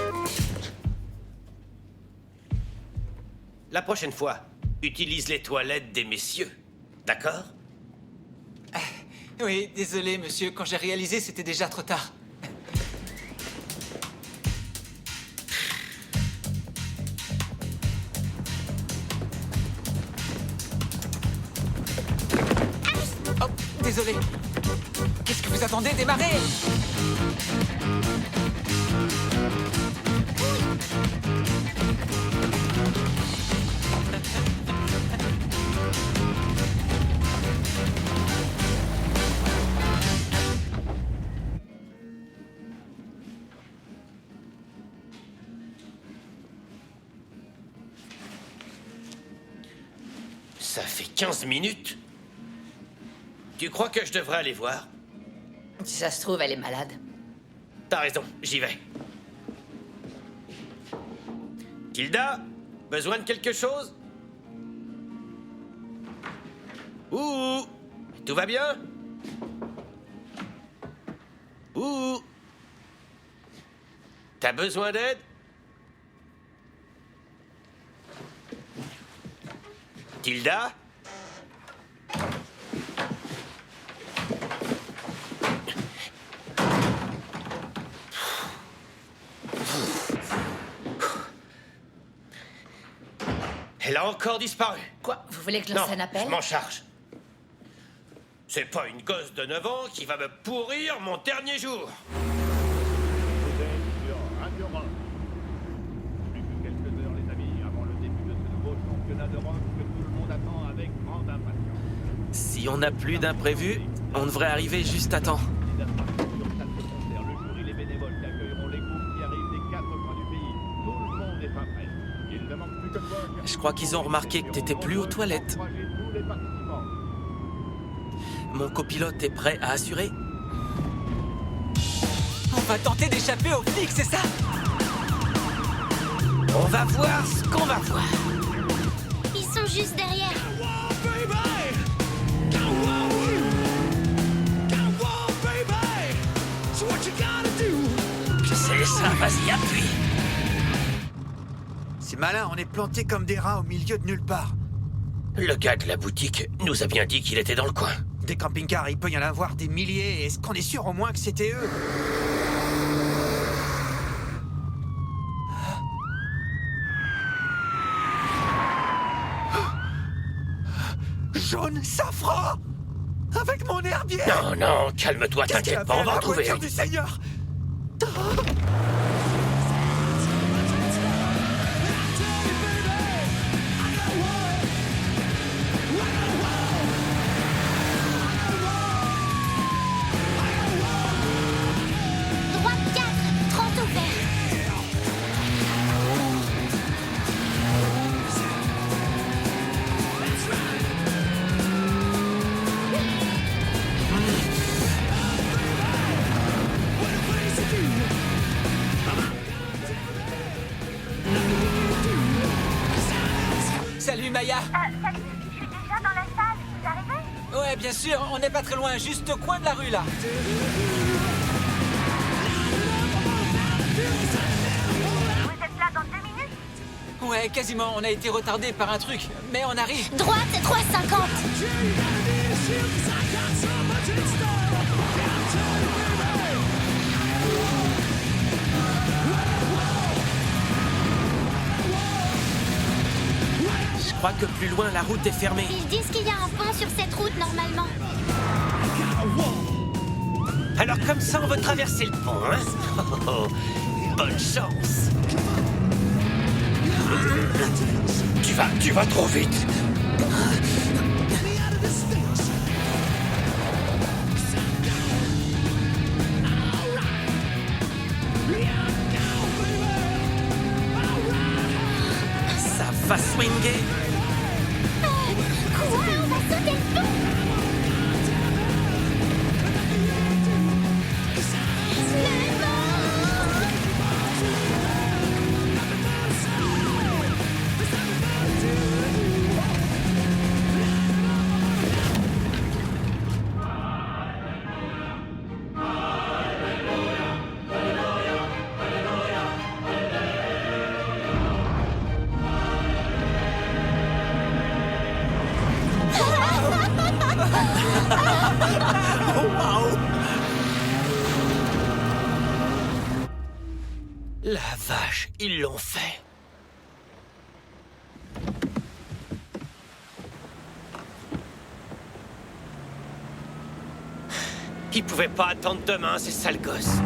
La prochaine fois, utilise les toilettes des messieurs. D'accord? Oui, désolé, monsieur. Quand j'ai réalisé, c'était déjà trop tard. désolé. Qu'est-ce que vous attendez? Démarrez! Ça fait 15 minutes? Tu crois que je devrais aller voir? Si ça se trouve, elle est malade. T'as raison, j'y vais. Tilda, besoin de quelque chose? Ouh, tout va bien? Ouh, t'as besoin d'aide? Tilda? Elle a encore disparu. Quoi? Vous voulez que je lance un appel? Je m'en charge. C'est pas une gosse de 9 ans qui va me pourrir mon dernier jour. Vous êtes sur Radio Rock. Plus que quelques heures, les amis, avant le début de ce nouveau championnat d'Europe que tout le monde attend avec grande impatience. Si on n'a plus d'imprévu, on devrait arriver juste à temps. Le jury, les bénévoles qui accueilleront les groupes qui arrivent des 4 coins du pays. Tout le monde est fin prêt. Il ne manque plus que toi. Je crois qu'ils ont remarqué que t'étais plus aux toilettes. Tous les participants. Mon copilote est prêt à assurer? On va tenter d'échapper aux flics, c'est ça? On va voir ce qu'on va voir. Ils sont juste derrière. C'est ça, vas-y, appuie. C'est malin, on est plantés comme des rats au milieu de nulle part. Le gars de la boutique nous a bien dit qu'il était dans le coin. Des camping-cars, il peut y en avoir des milliers. Est-ce qu'on est sûr au moins que c'était eux? Jaune safran! Avec mon herbier! Non, non, calme-toi, t'inquiète pas, on va en trouver un. Du Seigneur! Droite 4, 30 au vert. Salut Maya! Salut, je suis déjà dans la salle. Vous arrivez? Ouais, bien sûr, on n'est pas très loin, juste au coin de la rue là. Vous êtes là dans 2 minutes? Ouais, quasiment, on a été retardé par un truc, mais on arrive. Droite 3,50. Je crois que plus loin, la route est fermée. Ils disent qu'il y a un pont sur cette route normalement. Alors comme ça, on veut traverser le pont, hein? Oh, bonne chance. Tu vas trop vite. Ça va swinger. Quoi? On va sauter le pont? La vache, ils l'ont fait. Il pouvait pas attendre demain, ces sales gosses.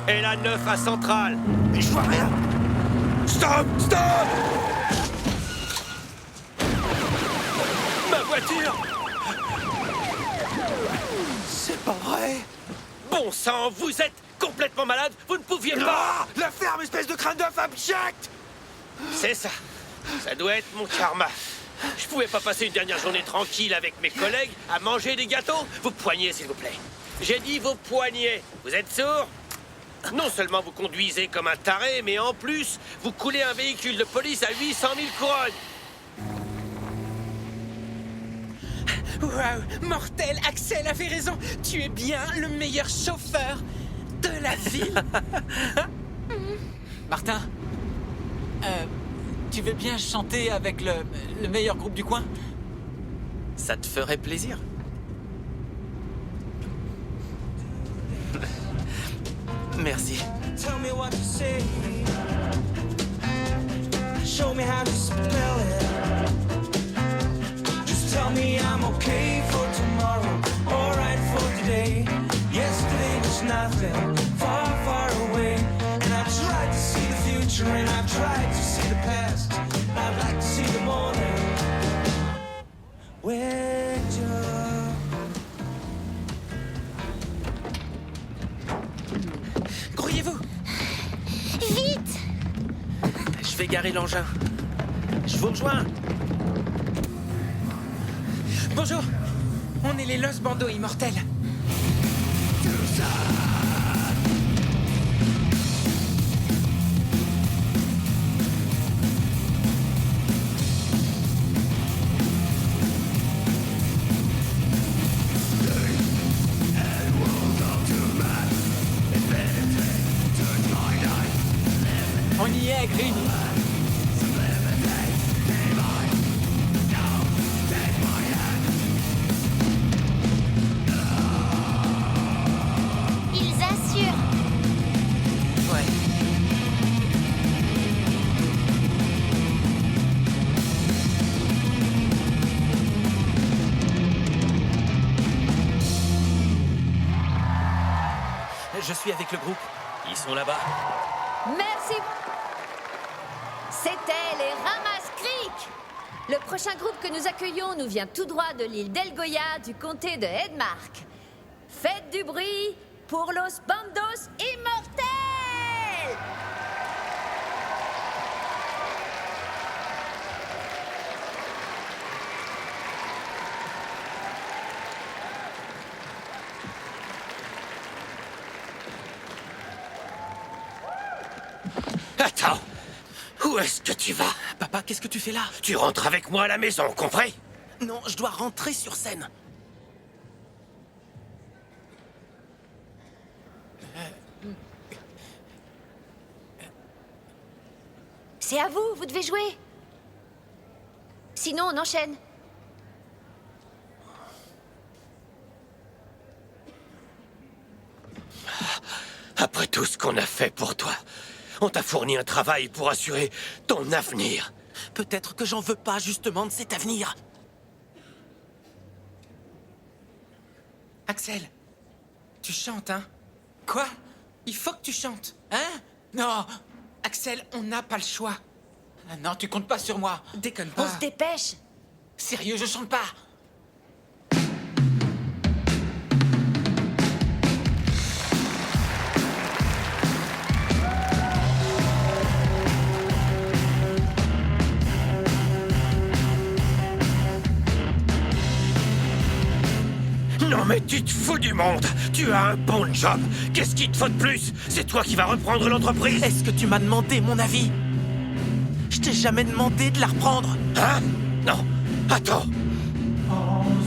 Et la 9 à Centrale. Mais je vois rien. Stop! Stop! Ma voiture! C'est pas vrai. Bon sang, vous êtes complètement malade. Vous ne pouviez pas... La ferme, espèce de crâne d'œuf abject. C'est ça. Ça doit être mon karma. Je pouvais pas passer une dernière journée tranquille avec mes collègues à manger des gâteaux. Vos poignets, s'il vous plaît. J'ai dit vos poignets. Vous êtes sourds? Non seulement vous conduisez comme un taré, mais en plus, vous coulez un véhicule de police à 800 000 couronnes. Waouh, mortel, Axel avait raison. Tu es bien le meilleur chauffeur de la ville. Martin, tu veux bien chanter avec le meilleur groupe du coin? Ça te ferait plaisir? Merci. Tell me what to say. Show me how to spell it. Just tell me I'm okay for tomorrow, alright for today. Yesterday was nothing, far, far away. And I tried to see the future and I tried to see the past. I'd like to see the morning. Where Grouillez-vous. Vite! Je vais garer l'engin. Je vous rejoins. Bonjour. On est les Los Bandos immortels. On y est, Green. Ils assurent. Ouais. Je suis avec le groupe. Ils sont là-bas. Merci. C'était les Ramas Creek. Le prochain groupe que nous accueillons nous vient tout droit de l'île d'El Goya du comté de Hedmark. Faites du bruit pour Los Bandos immortels! Attends. Où est-ce que tu vas? Papa, qu'est-ce que tu fais là? Tu rentres avec moi à la maison, compris? Non, je dois rentrer sur scène. C'est à vous, vous devez jouer. Sinon, on enchaîne. Après tout ce qu'on a fait pour toi, on t'a fourni un travail pour assurer ton avenir. Peut-être que j'en veux pas, justement, de cet avenir. Axel, tu chantes, hein? Quoi? Il faut que tu chantes. Hein? Non. Axel, on n'a pas le choix. Ah non, tu comptes pas sur moi. Déconne pas. On se dépêche. Sérieux, je chante pas. Non mais tu te fous du monde. Tu as un bon job. Qu'est-ce qu'il te faut de plus? C'est toi qui vas reprendre l'entreprise. Est-ce que tu m'as demandé mon avis? Je t'ai jamais demandé de la reprendre. Hein? Non. Attends.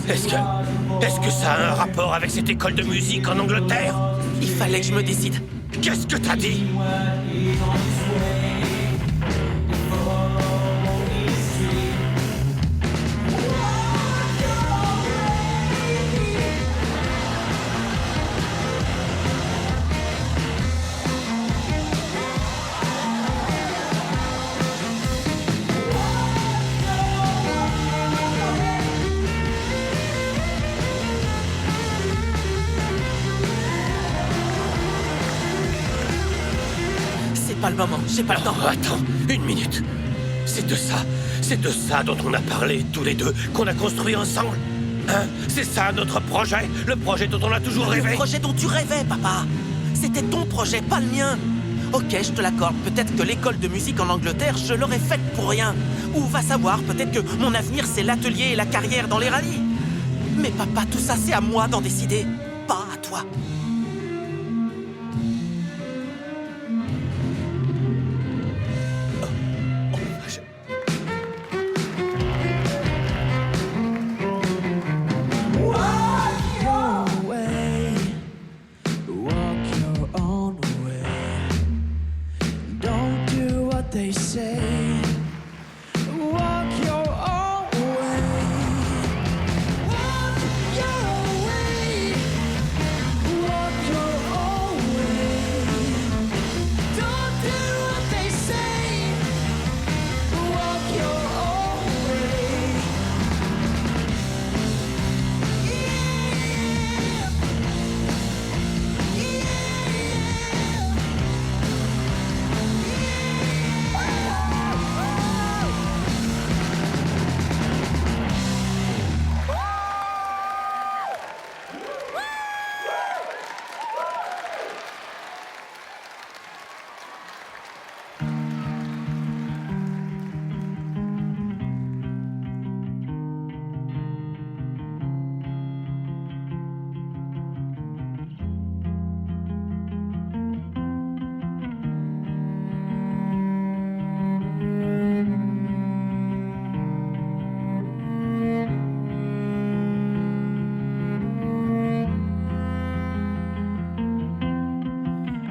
Est-ce que ça a un rapport avec cette école de musique en Angleterre? Il fallait que je me décide. Qu'est-ce que t'as dit? pas le moment, j'ai pas le temps. Oh, attends, une minute. C'est de ça dont on a parlé tous les deux, qu'on a construit ensemble. Hein? C'est ça notre projet, le projet dont on a toujours rêvé. Le projet dont tu rêvais, papa. C'était ton projet, pas le mien. Ok, je te l'accorde, peut-être que l'école de musique en Angleterre, je l'aurais faite pour rien. Ou va savoir, peut-être que mon avenir, c'est l'atelier et la carrière dans les rallyes. Mais papa, tout ça, c'est à moi d'en décider, pas à toi. They say, walk your own way. Walk your way. Walk your own way. Don't do what they say. Walk your own way.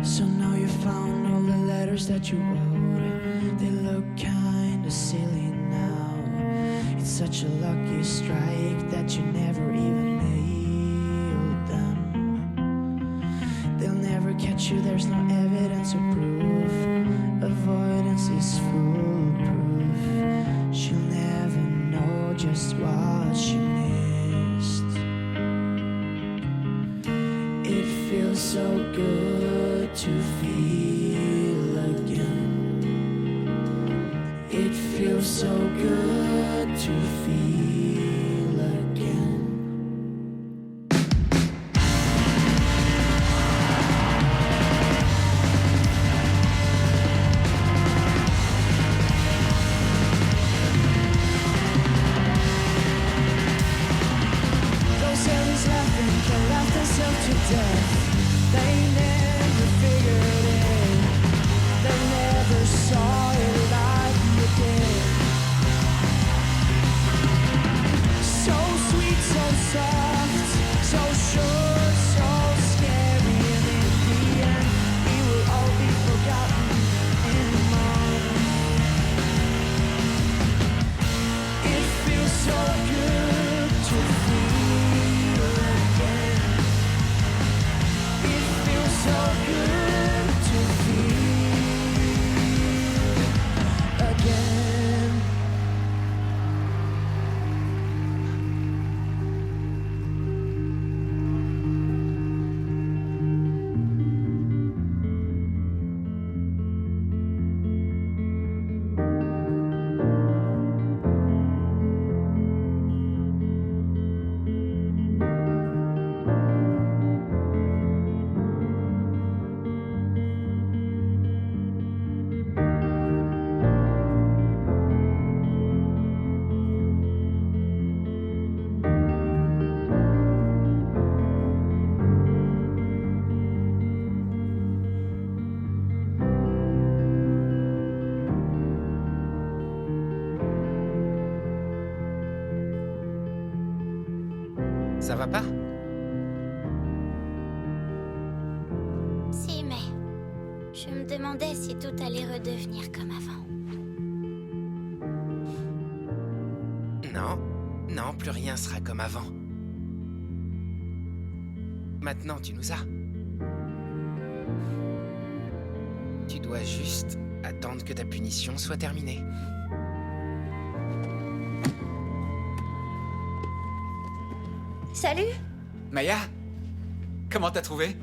So now you found all the letters that you wrote. They look kinda silly now. It's such a lucky strike that you never even nailed them. They'll never catch you, there's no evidence or proof. Avoidance is foolproof. She'll never know just what she missed. It feels so good to feel again. It feels so good to feel again. Those aliens laughing can laugh themselves to death. They never figured it. They never saw it like you did. So sweet, so soft, so sure, so scary. And in the end, we will all be forgotten in a moment. It feels so good to feel again. It feels so good to feel again. Ça va pas? Si, mais je me demandais si tout allait redevenir comme avant. Non, non, plus rien sera comme avant. Maintenant, tu nous as. Tu dois juste attendre que ta punition soit terminée. Salut! Maya, comment t'as trouvé?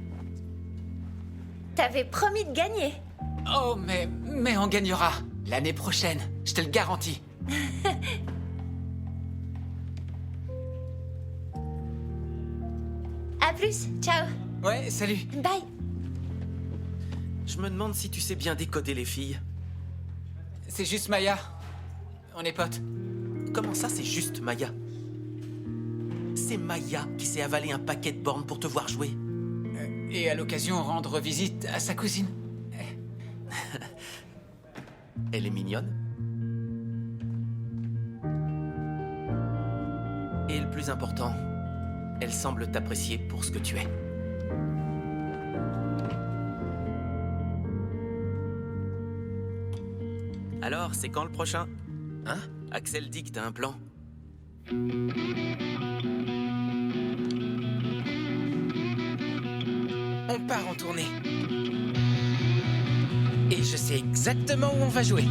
T'avais promis de gagner. Oh, mais on gagnera. L'année prochaine, je te le garantis. À plus, ciao. Ouais, salut. Bye. Je me demande si tu sais bien décoder les filles. C'est juste Maya. On est potes. Comment ça, c'est juste Maya? C'est Maya qui s'est avalé un paquet de bornes pour te voir jouer. Et à l'occasion, rendre visite à sa cousine. Elle est mignonne. Et le plus important, elle semble t'apprécier pour ce que tu es. Alors, c'est quand le prochain? Hein? Axel dit que t'as un plan. On part en tournée. Et je sais exactement où on va jouer.